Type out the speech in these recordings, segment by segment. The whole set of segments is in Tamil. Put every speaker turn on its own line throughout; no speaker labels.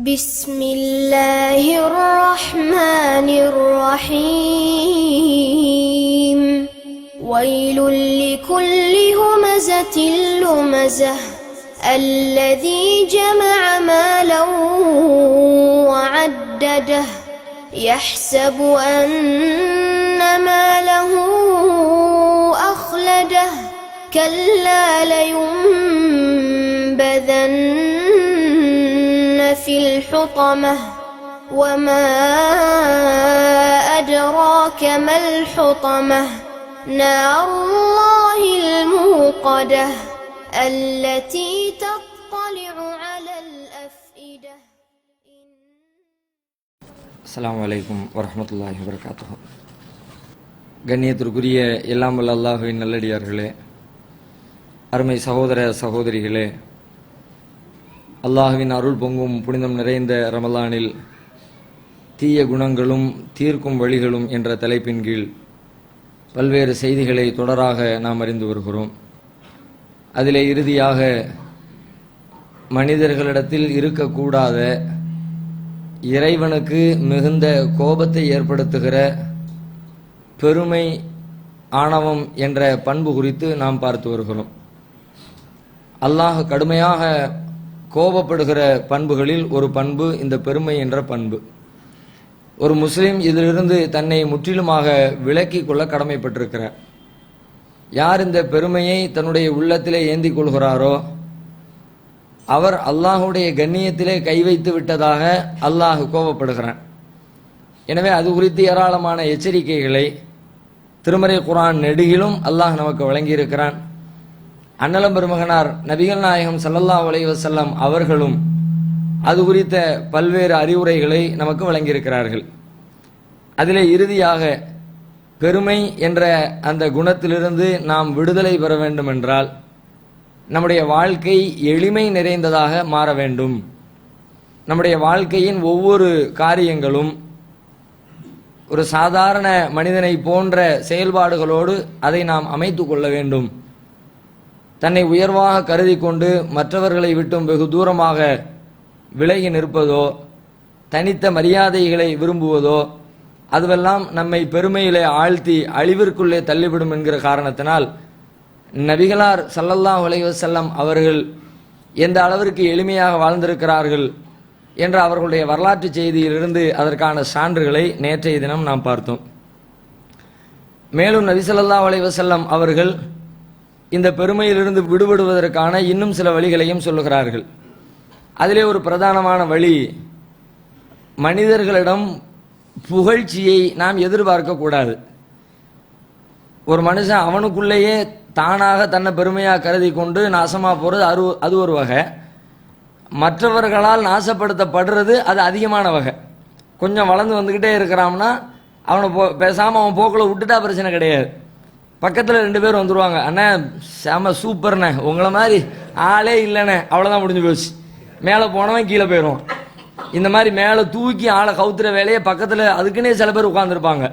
بسم الله الرحمن الرحيم ويل لكل همزة لمزة الذي جمع مالا وعدده يحسب أن ماله أخلده كلا لينبذن في الحطمة وما أدراك ما الحطمة نار الله الموقدة التي تطلع على الأفئدة.
அஸ்ஸலாமு அலைக்கும் வரஹ்மத்துல்லாஹி வபரகாத்துஹு. கண்ணியத்திற்குரிய எல்லாம் வல்ல அல்லாஹ்வின் நல்லடியார்களே, அருமை சகோதர சகோதரிகளே, அல்லாஹ்வின் அருள் பொங்கும் புனிதம் நிறைந்த ரமலானில் தீய குணங்களும் தீர்க்கும் வழிகளும் என்ற தலைப்பின் கீழ் பல்வேறு செய்திகளை தொடராக நாம் அறிந்து வருகிறோம். அதிலே இறுதியாக மனிதர்களிடத்தில் இருக்கக்கூடாத இறைவனுக்கு மிகுந்த கோபத்தை ஏற்படுத்துகிற பெருமை, ஆணவம் என்ற பண்பு குறித்து நாம் பார்த்து வருகிறோம். அல்லாஹ் கடுமையாக கோபப்படுகிற பண்புகளில் ஒரு பண்பு இந்த பெருமை என்ற பண்பு. ஒரு முஸ்லிம் இதிலிருந்து தன்னை முற்றிலுமாக விலக்கிக் கொள்ள கடமைப்பட்டிருக்கிறார். யார் இந்த பெருமையை தன்னுடைய உள்ளத்திலே ஏந்திக் கொள்கிறாரோ அவர் அல்லாஹுடைய கண்ணியத்திலே கை வைத்து விட்டதாக அல்லாஹ் கோபப்படுகிறான். எனவே அது குறித்து ஏராளமான எச்சரிக்கைகளை திருமறை குர்ஆன் நெடுகிலும் அல்லாஹ் நமக்கு வழங்கியிருக்கிறான். அன்னலம் பெருமகனார் நபிகள் நாயகம் ஸல்லல்லாஹு அலைஹி வஸல்லம் அவர்களும் அது குறித்த பல்வேறு அறிவுரைகளை நமக்கு வழங்கியிருக்கிறார்கள். அதிலே இறுதியாக பெருமை என்ற அந்த குணத்திலிருந்து நாம் விடுதலை பெற வேண்டும் என்றால் நம்முடைய வாழ்க்கை எளிமை நிறைந்ததாக மாற வேண்டும். நம்முடைய வாழ்க்கையின் ஒவ்வொரு காரியங்களும் ஒரு சாதாரண மனிதனை போன்ற செயல்பாடுகளோடு அதை நாம் அமைத்து கொள்ள வேண்டும். தன்னை உயர்வாக கருதி கொண்டு மற்றவர்களை விட்டும் வெகு தூரமாக விலகி நிற்பதோ, தனித்த மரியாதைகளை விரும்புவதோ அதுவெல்லாம் நம்மை பெருமையிலே ஆழ்த்தி அழிவிற்குள்ளே தள்ளிவிடும் என்கிற காரணத்தினால் நபிகளார் ஸல்லல்லாஹு அலைஹி வஸல்லம் அவர்கள் எந்த அளவிற்கு எளிமையாக வாழ்ந்திருக்கிறார்கள் என்ற அவர்களுடைய வரலாற்று செய்தியிலிருந்து அதற்கான சான்றுகளை நேற்றைய தினம் நாம் பார்த்தோம். மேலும் நபி ஸல்லல்லாஹு அலைஹி வஸல்லம் அவர்கள் இந்த பெருமையிலிருந்து விடுபடுவதற்கான இன்னும் சில வழிகளையும் சொல்லுகிறார்கள். அதிலே ஒரு பிரதானமான வழி, மனிதர்களிடம் புகழ்ச்சியை நாம் எதிர்பார்க்க கூடாது. ஒரு மனுஷன் அவனுக்குள்ளேயே தானாக தன்னை பெருமையாக கருதி கொண்டு நாசமாக போகிறது அது ஒரு வகை. மற்றவர்களால் நாசப்படுத்தப்படுறது அது அதிகமான வகை. கொஞ்சம் வளர்ந்து வந்துக்கிட்டே இருக்கிறான்னா அவனை பேசாமல் அவன் போக்கில் விட்டுட்டா பிரச்சனை கிடையாது. பக்கத்தில் 2 பேர் வந்துடுவாங்க, அண்ணே செம சூப்பர்ண்ணே, உங்களை மாதிரி ஆளே இல்லைண்ணே, அவ்வளோதான் முடிஞ்சு போச்சு. மேலே போனவன் கீழே போயிடுவான். இந்த மாதிரி மேலே தூக்கி ஆளை கவுத்துற வேலையை பக்கத்தில் அதுக்குன்னே சில பேர் உட்காந்துருப்பாங்க.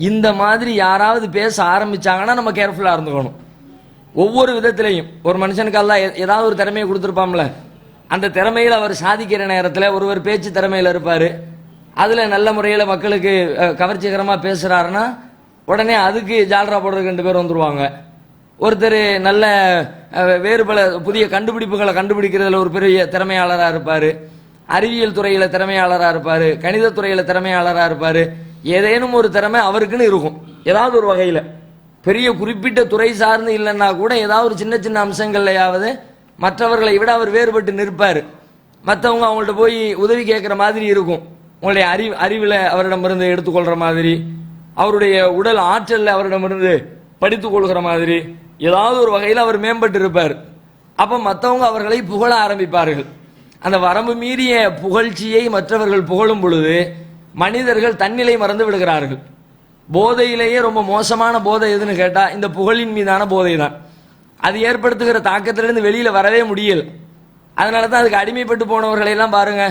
இந்த மாதிரி யாராவது பேச ஆரம்பிச்சாங்கன்னா நம்ம கேர்ஃபுல்லாக இருந்துக்கணும். ஒவ்வொரு விதத்திலையும் ஒரு மனுஷனுக்கு அல்லாஹ் ஏதாவது ஒரு திறமையை கொடுத்துருப்பாம்ல, அந்த திறமையில் அவர் சாதிக்கிற நேரத்தில் ஒருவர் பேச்சு திறமையில் இருப்பார், அதில் நல்ல முறையில் மக்களுக்கு கவர்ச்சிகரமாக பேசுகிறாருன்னா உடனே அதுக்கு ஜால்ரா போடுறதுக்கு 2 பேர் வந்துடுவாங்க. ஒருத்தர் நல்ல வேறு பல புதிய கண்டுபிடிப்புகளை கண்டுபிடிக்கிறதுல ஒரு பெரிய திறமையாளராக இருப்பார், அறிவியல் துறையில் திறமையாளராக இருப்பார், கணித துறையில் திறமையாளராக இருப்பார். ஏதேனும் ஒரு திறமை அவருக்குன்னு இருக்கும். ஏதாவது ஒரு வகையில் பெரிய குறிப்பிட்ட துறை சார்ந்து இல்லைன்னா கூட ஏதாவது ஒரு சின்ன சின்ன அம்சங்கள்லையாவது மற்றவர்களை விட அவர் வேறுபட்டு நிற்பார். மற்றவங்க அவங்கள்ட்ட போய் உதவி கேட்குற மாதிரி இருக்கும். உங்களுடைய அறிவில் அவரிடமிருந்து எடுத்துக்கொள்கிற மாதிரி, அவருடைய உடல் ஆற்றலில் அவரிடமிருந்து படித்துக் கொள்கிற மாதிரி ஏதாவது ஒரு வகையில் அவர் மேம்பட்டு இருப்பார். அப்போ மற்றவங்க அவர்களை புகழ ஆரம்பிப்பார்கள். அந்த வரம்பு மீறிய புகழ்ச்சியை மற்றவர்கள் புகழும் பொழுது மனிதர்கள் தன்னிலை மறந்து விடுகிறார்கள். போதையிலேயே ரொம்ப மோசமான போதை எதுன்னு கேட்டால் இந்த புகழின் மீதான போதை தான். அது ஏற்படுத்துகிற தாக்கத்திலிருந்து வெளியில் வரவே முடியல. அதனால தான் அதுக்கு அடிமைப்பட்டு போனவர்களையெல்லாம் பாருங்க.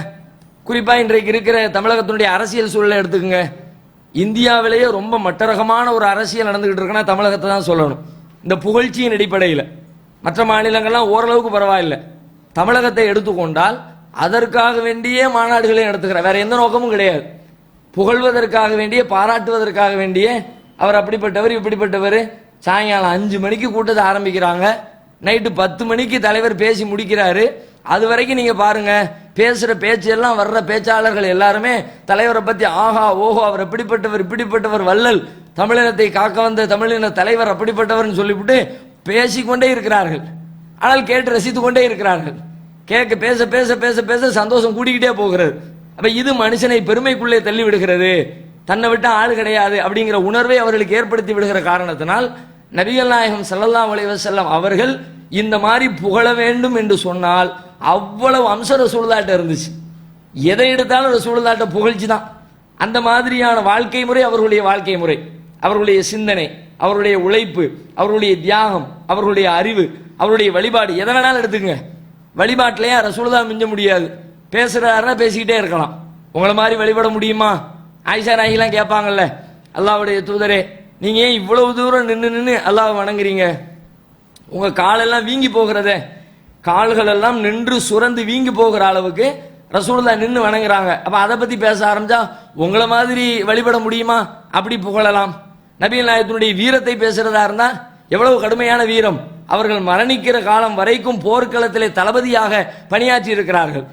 குறிப்பாக இன்றைக்கு இருக்கிற தமிழகத்தினுடைய அரசியல் சூழலை எடுத்துக்கோங்க. இந்தியாவிலேயே ரொம்ப மட்டரகமான ஒரு அரசியல் நடந்துகிட்டு இருக்குன்னா தமிழகத்தை தான் சொல்லணும். இந்த புகழ்ச்சியின் அடிப்படையில் மற்ற மாநிலங்கள்லாம் ஓரளவுக்கு பரவாயில்லை. தமிழகத்தை எடுத்துக்கொண்டால் அதற்காக வேண்டியே மாநாடுகளை நடத்துகிறார். வேற எந்த நோக்கமும் கிடையாது. புகழ்வதற்காக வேண்டிய, பாராட்டுவதற்காக வேண்டிய அவர் அப்படிப்பட்டவர் இப்படிப்பட்டவர். சாயங்காலம் 5 மணிக்கு கூட்டத்தை ஆரம்பிக்கிறாங்க, நைட்டு 10 மணிக்கு தலைவர் பேசி முடிக்கிறாரு. அது வரைக்கும் நீங்க பாருங்க, பேசுற பேச்சு எல்லாம் வர்ற பேச்சாளர்கள் எல்லாருமே தலைவரை பத்தி ஆஹா ஓஹோ அவர் எப்படிப்பட்டவர் இப்படிப்பட்டவர் வள்ளல், தமிழினத்தை காக்க வந்த தமிழின தலைவர் அப்படிப்பட்டவர் சொல்லிவிட்டு பேசிக்கொண்டே இருக்கிறார்கள். ஆனால் கேட்டு ரசித்து கொண்டே இருக்கிறார்கள். கேட்க பேச பேச பேச பேச சந்தோஷம் கூடிக்கிட்டே போகிறது. அப்ப இது மனுஷனை பெருமைக்குள்ளே தள்ளி விடுகிறது. தன்னை விட்டு ஆள் கிடையாது அப்படிங்கிற உணர்வை அவர்களுக்கு ஏற்படுத்தி விடுகிற காரணத்தினால் நபிகள் நாயகம் ஸல்லல்லாஹு அலைஹி வஸல்லம் அவர்கள் இந்த மாதிரி புகழ வேண்டும் என்று சொன்னால் அவ்வளவு அம்சம் ரசூலுல்லாஹ்ட்ட இருந்துச்சு. எதை எடுத்தாலும் ரசூலுல்லாஹ்ட்ட புகழ்ச்சி தான். அந்த மாதிரியான வாழ்க்கை முறை அவர்களுடைய வாழ்க்கை முறை, அவர்களுடைய சிந்தனை, அவருடைய உழைப்பு, அவர்களுடைய தியாகம், அவர்களுடைய அறிவு, அவருடைய வழிபாடு, எதை வேணாலும் எடுத்துங்க. வழிபாட்டிலேயே ரசூலுல்லாஹ் மிஞ்ச முடியாது. பேசுறாருன்னா பேசிக்கிட்டே இருக்கலாம். உங்களை மாதிரி வழிபட முடியுமா? ஆயிஷா நாயிலாம் கேட்பாங்கல்ல, அல்லாஹ்வுடைய தூதரே நீங்க ஏன் இவ்வளவு தூரம் நின்று நின்று அல்லாஹ் வணங்குறீங்க? உங்க காலெல்லாம் வீங்கி போகிறதே, கால்கள் எல்லாம் நின்று சுரந்து வீங்கி போகிற அளவுக்கு ரசூலுல்லாஹ் நின்று வணங்குறாங்க. அப்ப அதை பத்தி பேச ஆரம்பிச்சா உங்களை மாதிரி வழிபட முடியுமா? அப்படி புகழலாம். நபிகள் நாயகத்தினுடைய வீரத்தை பேசுறதா இருந்தா எவ்வளவு கடுமையான வீரம். அவர்கள் மரணிக்கிற காலம் வரைக்கும் போர்க்களத்திலே தளபதியாக பணியாற்றி இருக்கிறார்கள்.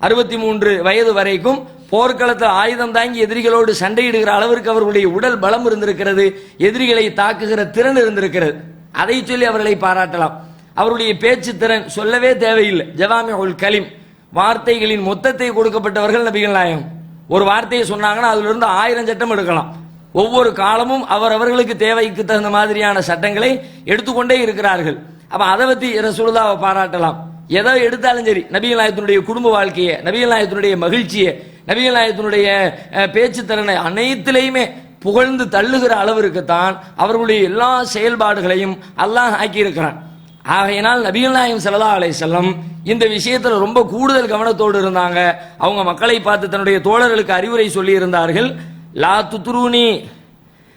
63 வயது வரைக்கும் போர்க்களத்தில் ஆயுதம் தாங்கி எதிரிகளோடு சண்டையிடுகிற அளவிற்கு அவர்களுடைய உடல் பலம் இருந்திருக்கிறது, எதிரிகளை தாக்குகிற திறன் இருந்திருக்கிறது. அதை சொல்லி அவர்களை பாராட்டலாம். அவருடைய பேச்சு திறன் சொல்லவே தேவையில்லை. ஜவாமிஉல் கலிம், வார்த்தைகளின் மொத்தத்தை கொடுக்கப்பட்டவர்கள் நபிகள் நாயகம். ஒரு வார்த்தையை சொன்னாங்கன்னா அதுல இருந்து 1000 சட்டம் எடுக்கலாம். ஒவ்வொரு காலமும் அவர்களுக்கு தேவைக்கு தகுந்த மாதிரியான சட்டங்களை எடுத்துக்கொண்டே இருக்கிறார்கள். அப்ப அதை பத்தி ரசூலுல்லாஹ்வை பாராட்டலாம். எதை எடுத்தாலும் சரி, நபிகள் நாயகத்தினுடைய குடும்ப வாழ்க்கையை, நபிகள் நாயகத்தினுடைய மகிழ்ச்சியை, நபிகள் நாயகத்தினுடைய பேச்சு திறனை அனைத்திலையுமே புகழ்ந்து தள்ளுகிற அளவிற்குத்தான் அவர்களுடைய எல்லா செயல்பாடுகளையும் அல்லாஹ் ஆக்கியிருக்கிறான். ஆகையினால் நபிகள் நாயகம் ஸல்லல்லாஹு அலைஹி வஸல்லம் இந்த விஷயத்துல ரொம்ப கூடுதல் கவனத்தோடு இருந்தாங்க. அவங்க மக்களை பார்த்து தன்னுடைய தோழர்களுக்கு அறிவுரை சொல்லி இருந்தார்கள். லா துத்ரூனி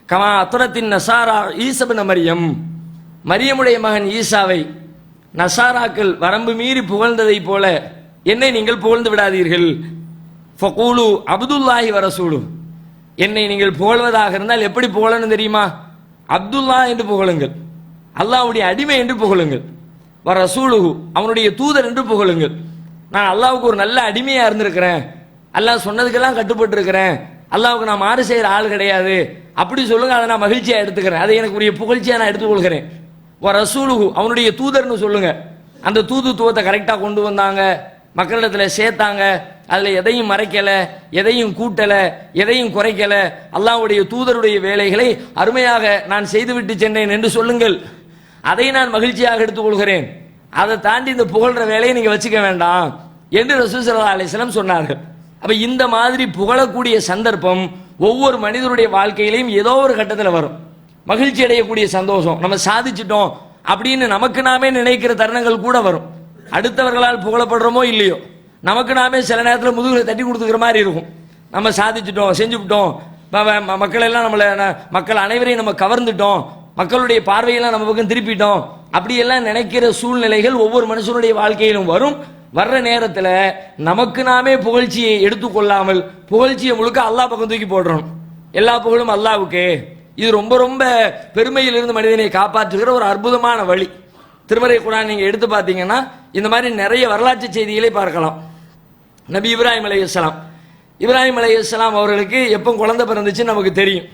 கமா அத்ரத்தின் நசாரா ஈஸா இப்னு மரியம், மரியமுடைய மகன் ஈசாவை நசாராக்கள் வரம்பு மீறி புகழ்ந்ததை போல என்னை நீங்கள் புகழ்ந்து விடாதீர்கள். ஃபகூலு அப்துல்லாஹி வ ரசூலு, என்னை நீங்கள் புகழ்வதாக இருந்தால் எப்படி புகழணும் தெரியுமா? அப்துல்லா என்று புகழுங்கள், அல்லாஹ்வுடைய அடிமை என்று புகழுங்கள், வ ரசூலுஹு அவனுடைய தூதர் என்று புகழுங்கள். நான் அல்லாஹ்வுக்கு ஒரு நல்ல அடிமையா இருந்திருக்கிறேன், அல்லாஹ் சொன்னதுக்கெல்லாம் கட்டுப்பட்டு இருக்கிறேன், அல்லாஹ்வுக்கு நான் மாறு செய்யற ஆள் கிடையாது, அப்படி சொல்லுங்க. அதை நான் மகிழ்ச்சியா எடுத்துக்கிறேன், அதை எனக்கு உரிய புகழ்ச்சியா நான் எடுத்துக்கொள்கிறேன். வ ரசூலுஹு அவனுடைய தூதர்னு சொல்லுங்க. அந்த தூதுத்துவத்தை கரெக்டா கொண்டு வந்தாங்க, மக்களிடத்துல சேர்த்தாங்க, அதுல எதையும் மறைக்கல, எதையும் கூட்டல, எதையும் குறைக்கல. அல்லாஹ்வுடைய தூதருடைய வேலைகளை அருமையாக நான் செய்துவிட்டு சென்றேன் என்று சொல்லுங்கள், அதை நான் மகிழ்ச்சியாக எடுத்துக்கொள்கிறேன். அதை தாண்டி இந்த புகழ்ற வேலையை நீங்க வச்சுக்க வேண்டாம் என்று ரசூல் ஸல்லல்லாஹு அலைஹி வஸல்லம் சொன்னார்கள். அப்ப இந்த மாதிரி புகழக்கூடிய சந்தர்ப்பம் ஒவ்வொரு மனிதனுடைய வாழ்க்கையிலையும் ஏதோ ஒரு கட்டத்தில் வரும். மகிழ்ச்சி அடையக்கூடிய சந்தோஷம், நம்ம சாதிச்சிட்டோம் அப்படின்னு நமக்கு நாமே நினைக்கிற தருணங்கள் கூட வரும். அடுத்தவர்களால் புகழப்படுறோமோ இல்லையோ, நமக்கு நாமே சில நேரத்தில் முதுகுல தட்டி கொடுத்துக்கிற மாதிரி இருக்கும். நம்ம சாதிச்சிட்டோம், செஞ்சுவிட்டோம், மக்கள் எல்லாம் நம்மளை, மக்கள் அனைவரையும் நம்ம கவர்ந்துட்டோம், மக்களுடைய பார்வையெல்லாம் நம்ம பக்கம் திருப்பிட்டோம், அப்படியெல்லாம் நினைக்கிற சூழ்நிலைகள் ஒவ்வொரு மனுஷனுடைய வாழ்க்கையிலும் வரும். வர்ற நேரத்தில் நமக்கு நாமே புகழ்ச்சியை எடுத்துக்கொள்ளாமல் புகழ்ச்சியை முழுக்க அல்லாஹ் பக்கம் தூக்கி போடுறோம். எல்லா புகழும் அல்லாஹ்வுக்கு. இது ரொம்ப ரொம்ப பெருமையிலிருந்து மனிதனை காப்பாற்றுகிற ஒரு அற்புதமான வழி. திருமறை குர்ஆன் நீங்க எடுத்து பார்த்தீங்கன்னா இந்த மாதிரி நிறைய வரலாற்று செய்திகளை பார்க்கலாம். நபி இப்ராஹிம் அலைஹிஸ்ஸலாம், இப்ராஹிம் அலைஹிஸ்ஸலாம் அவர்களுக்கு எப்போ குழந்தை பிறந்துச்சுன்னு நமக்கு தெரியும்.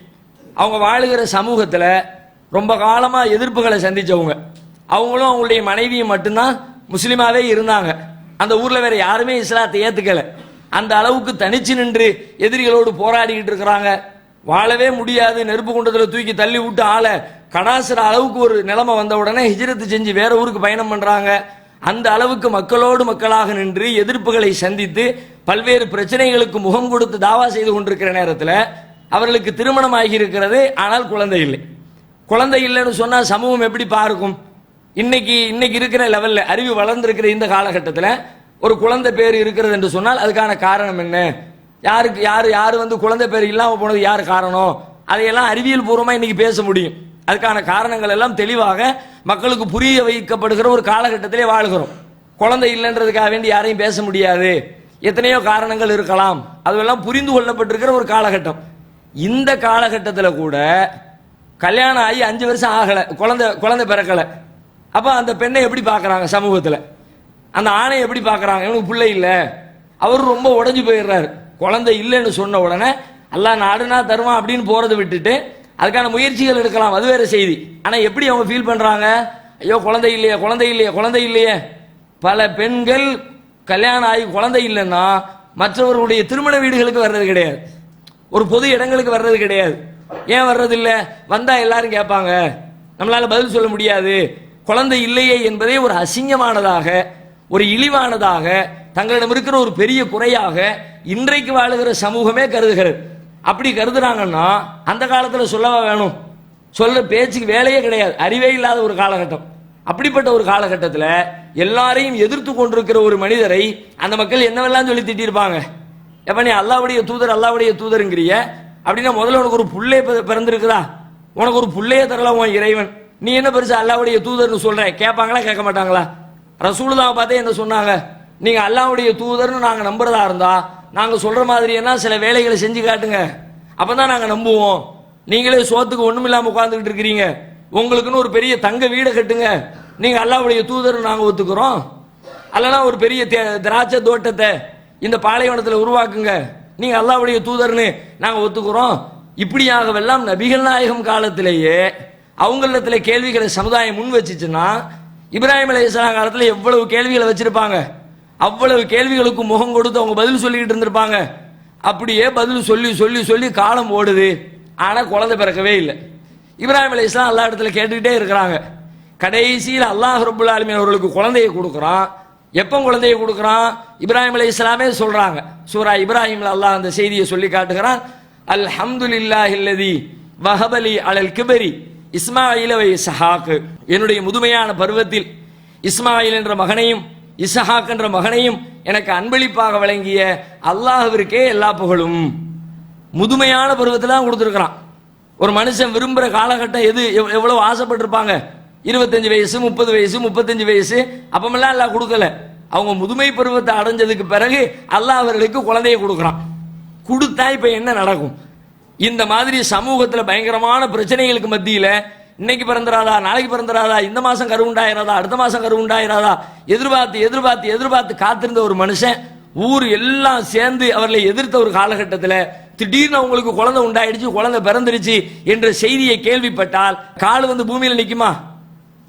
அவங்க வாழுகிற சமூகத்தில் ரொம்ப காலமாக எதிர்ப்புகளை சந்திச்சவங்க. அவங்களும் அவங்களுடைய மனைவியும் மட்டும்தான் முஸ்லிமாவே இருந்தாங்க. அந்த ஊர்ல வேற யாருமே இஸ்லாத்தை ஏத்துக்கல. அந்த அளவுக்கு தனிச்சு நின்று எதிரிகளோடு போராடிக்கிட்டு இருக்கிறாங்க. வாழவே முடியாது, நெருப்பு குண்டத்துல தூக்கி தள்ளி விட்டு ஆளை கடாசுற அளவுக்கு ஒரு நிலைமை வந்த உடனே ஹிஜ்ரத்து செஞ்சு வேற ஊருக்கு பயணம் பண்றாங்க. அந்த அளவுக்கு மக்களோடு மக்களாக நின்று எதிர்ப்புகளை சந்தித்து பல்வேறு பிரச்சனைகளுக்கு முகம் கொடுத்து தாவா செய்து கொண்டிருக்கிற நேரத்தில் அவர்களுக்கு திருமணம் ஆகி இருக்கிறது, ஆனால் குழந்தை இல்லை. குழந்தை இல்லைன்னு சொன்னா சமூகம் எப்படி பார்க்கும்? இன்னைக்கு இருக்கிற லெவல்ல அறிவு வளர்ந்திருக்கிற இந்த காலகட்டத்தில் ஒரு குழந்தை பேர் இருக்கிறது என்று சொன்னால் அதுக்கான காரணம் என்ன? யாருக்கு யாரு குழந்தை பேர் இல்லாம போனது யார் காரணம்? அதையெல்லாம் அறிவியல் பூர்வமா இன்னைக்கு பேச முடியும். அதுக்கான காரணங்கள் எல்லாம் தெளிவாக மக்களுக்கு புரிய வைக்கப்படுகிற ஒரு காலகட்டத்திலே வாழ்கிறோம். குழந்தை இல்லைன்றதுக்காக வேண்டி யாரையும் பேச முடியாது. எத்தனையோ காரணங்கள் இருக்கலாம், அதுவெல்லாம் புரிந்து கொள்ளப்பட்டிருக்கிற ஒரு காலகட்டம். இந்த காலகட்டத்தில் கூட கல்யாணம் ஆகி 5 வருஷம் ஆகல, குழந்தை பிறக்கல. அப்ப அந்த பெண்ணை எப்படி பார்க்கறாங்க சமூகத்தில், அந்த ஆணை எப்படி பார்க்கறாங்க? இவனுக்கு பிள்ளை இல்லை, அவர் ரொம்ப உடைஞ்சு போயிடுறாரு. குழந்தை இல்லைன்னு சொன்ன உடனே அல்லாஹ் நாடுனா தருவான் அப்படின்னு போறதை விட்டுட்டு அதுக்கான முயற்சிகள் எடுக்கலாம், அது வேற செய்தி. ஆனா எப்படி அவங்க ஃபீல் பண்றாங்க? ஐயோ குழந்தை இல்லையே, குழந்தை இல்லையே, குழந்தை இல்லையே. பல பெண்கள் கல்யாணம் ஆகி குழந்தை இல்லைன்னா மற்றவர்களுடைய திருமண வீடுகளுக்கு வர்றது கிடையாது, ஒரு பொது இடங்களுக்கு வர்றது கிடையாது. ஏன் வர்றது இல்லை? வந்தா எல்லாரும் கேட்பாங்க, நம்மளால பதில் சொல்ல முடியாது. குழந்தை இல்லையே என்பதே ஒரு அசிங்கமானதாக, ஒரு இழிவானதாக, தங்களிடம் இருக்கிற ஒரு பெரிய குறையாக இன்றைக்கு வாழுகிற சமூகமே கருதுகிறது. அப்படி கருதுறாங்கன்னா அந்த காலத்தில் சொல்லவா வேணும்? சொல்ல பேச்சுக்கு வேலையே கிடையாது, அறிவே இல்லாத ஒரு காலகட்டம். அப்படிப்பட்ட ஒரு காலகட்டத்தில் எல்லாரையும் எதிர்த்து கொண்டிருக்கிற ஒரு மனிதரை அந்த மக்கள் என்னவெல்லாம் சொல்லி திட்டிருப்பாங்க. எப்ப நீ அல்லாஹ்வுடைய தூதர், அல்லாஹ்வுடைய தூதருங்கிறிய அப்படின்னா முதல்ல உனக்கு ஒரு புள்ளை பிறந்திருக்குதா? உனக்கு ஒரு புள்ளையே தரலாம் உன் இறைவன், நீ என்ன பெருசா அல்லாஹ்வுடைய தூதர்னு சொல்ற? கேட்பாங்களா கேட்க மாட்டாங்களா? ரசூலுல்லாஹ் பார்த்தே என்ன சொன்னாங்க? நீங்க அல்லாஹ்வுடைய தூதர்னு நாங்க நம்புறதா இருந்தா நாங்க சொல்ற மாதிரி என்ன சில வேலைகளை செஞ்சு காட்டுங்க, அப்பதான் நாங்க நம்புவோம். நீங்களே சோத்துக்கு ஒண்ணும் இல்லாம உட்கார்ந்துகிட்டு இருக்கிறீங்க, உங்களுக்குன்னு ஒரு பெரிய தங்க வீடை கட்டுங்க, நீங்க அல்லாஹ்வுடைய தூதர் நாங்க ஒத்துக்கிறோம். அல்லனா ஒரு பெரிய திராட்சை தோட்டத்தை இந்த பாலைவனத்தில் உருவாக்குங்க, நீங்க அல்லாஹ்வுடைய தூதர்னு நாங்க ஒத்துக்கிறோம். இப்படியாகவெல்லாம் நபிகள் நாயகம் காலத்திலேயே அவங்களிடத்துல கேள்விகளை சமுதாயம் முன் வச்சுச்சுன்னா இப்ராஹிம் அலைஹிஸ்ஸலாம் காலத்தில் எவ்வளவு கேள்விகளை வச்சிருப்பாங்க, அவ்வளவு கேள்விகளுக்கு முகம் கொடுத்து அவங்க பதில் சொல்லிக்கிட்டு இருந்திருப்பாங்க. அப்படியே பதில் சொல்லி சொல்லி சொல்லி காலம் ஓடுது, ஆனா குழந்தை பிறக்கவே இல்லை. இப்ராஹிம் அலைஹிஸ்ஸலாம் அல்லாஹ் இடத்துல கேட்டுக்கிட்டே இருக்கிறாங்க. கடைசியில் அல்லாஹ் ரப்புல் ஆலமீன் அவர்களுக்கு குழந்தையை கொடுக்குறான். எப்போ குழந்தையை கொடுக்குறான்? இப்ராஹிம் அலைஹிஸ்ஸலாமே சொல்றாங்க. சூரா இப்ராஹிம்ல அல்லாஹ் அந்த செய்தியை சொல்லி காட்டுகிறான். அல்ஹம்துலில்லாஹில்லதி வஹபலி அலல் கிபரி இஸ்மாயில் வ இஸ்ஹாக், என்னுடைய முதுமையான பருவத்தில் இஸ்மாயில் என்ற மகனையும் இஸ்ஹாக் என்ற மகனையும் எனக்கு அன்பளிப்பாக வழங்கிய அல்லாஹ்விற்கே எல்லா புகழும். முதுமையான பருவத்தில் தான் கொடுத்துருக்கிறான். ஒரு மனுஷன் விரும்புகிற காலகட்டம் எது, எவ்வளவு ஆசைப்பட்டிருப்பாங்க? 25 வயசு, 30 வயசு, 35 வயசு, அப்பமெல்லாம் அல்லாஹ் கொடுக்கல. அவங்க முதுமை பருவத்தை அடைஞ்சதுக்கு பிறகு அல்லாஹ் அவர்களுக்கு குழந்தையை கொடுக்குறான். கொடுத்தா இப்ப என்ன நடக்கும்? இந்த மாதிரி சமூகத்தில் பயங்கரமான பிரச்சனைகளுக்கு மத்தியில இன்னைக்கு பிறந்துராதா, நாளைக்கு பிறந்துராதா, இந்த மாசம் கரு உண்டாயிராதா, அடுத்த மாசம் கரு உண்டாயிராதா, எதிர்பார்த்து எதிர்பார்த்து எதிர்பார்த்து காத்திருந்த ஒரு மனுஷன் ஊர் எல்லாம் சேர்ந்து அவர்களை எதிர்த்த ஒரு காலகட்டத்தில் திடீர்னு அவங்களுக்கு குழந்தை உண்டாயிடுச்சு, குழந்தை பிறந்துருச்சு என்ற செய்தியை கேள்விப்பட்டால் கால் வந்து பூமியில் நிற்குமா?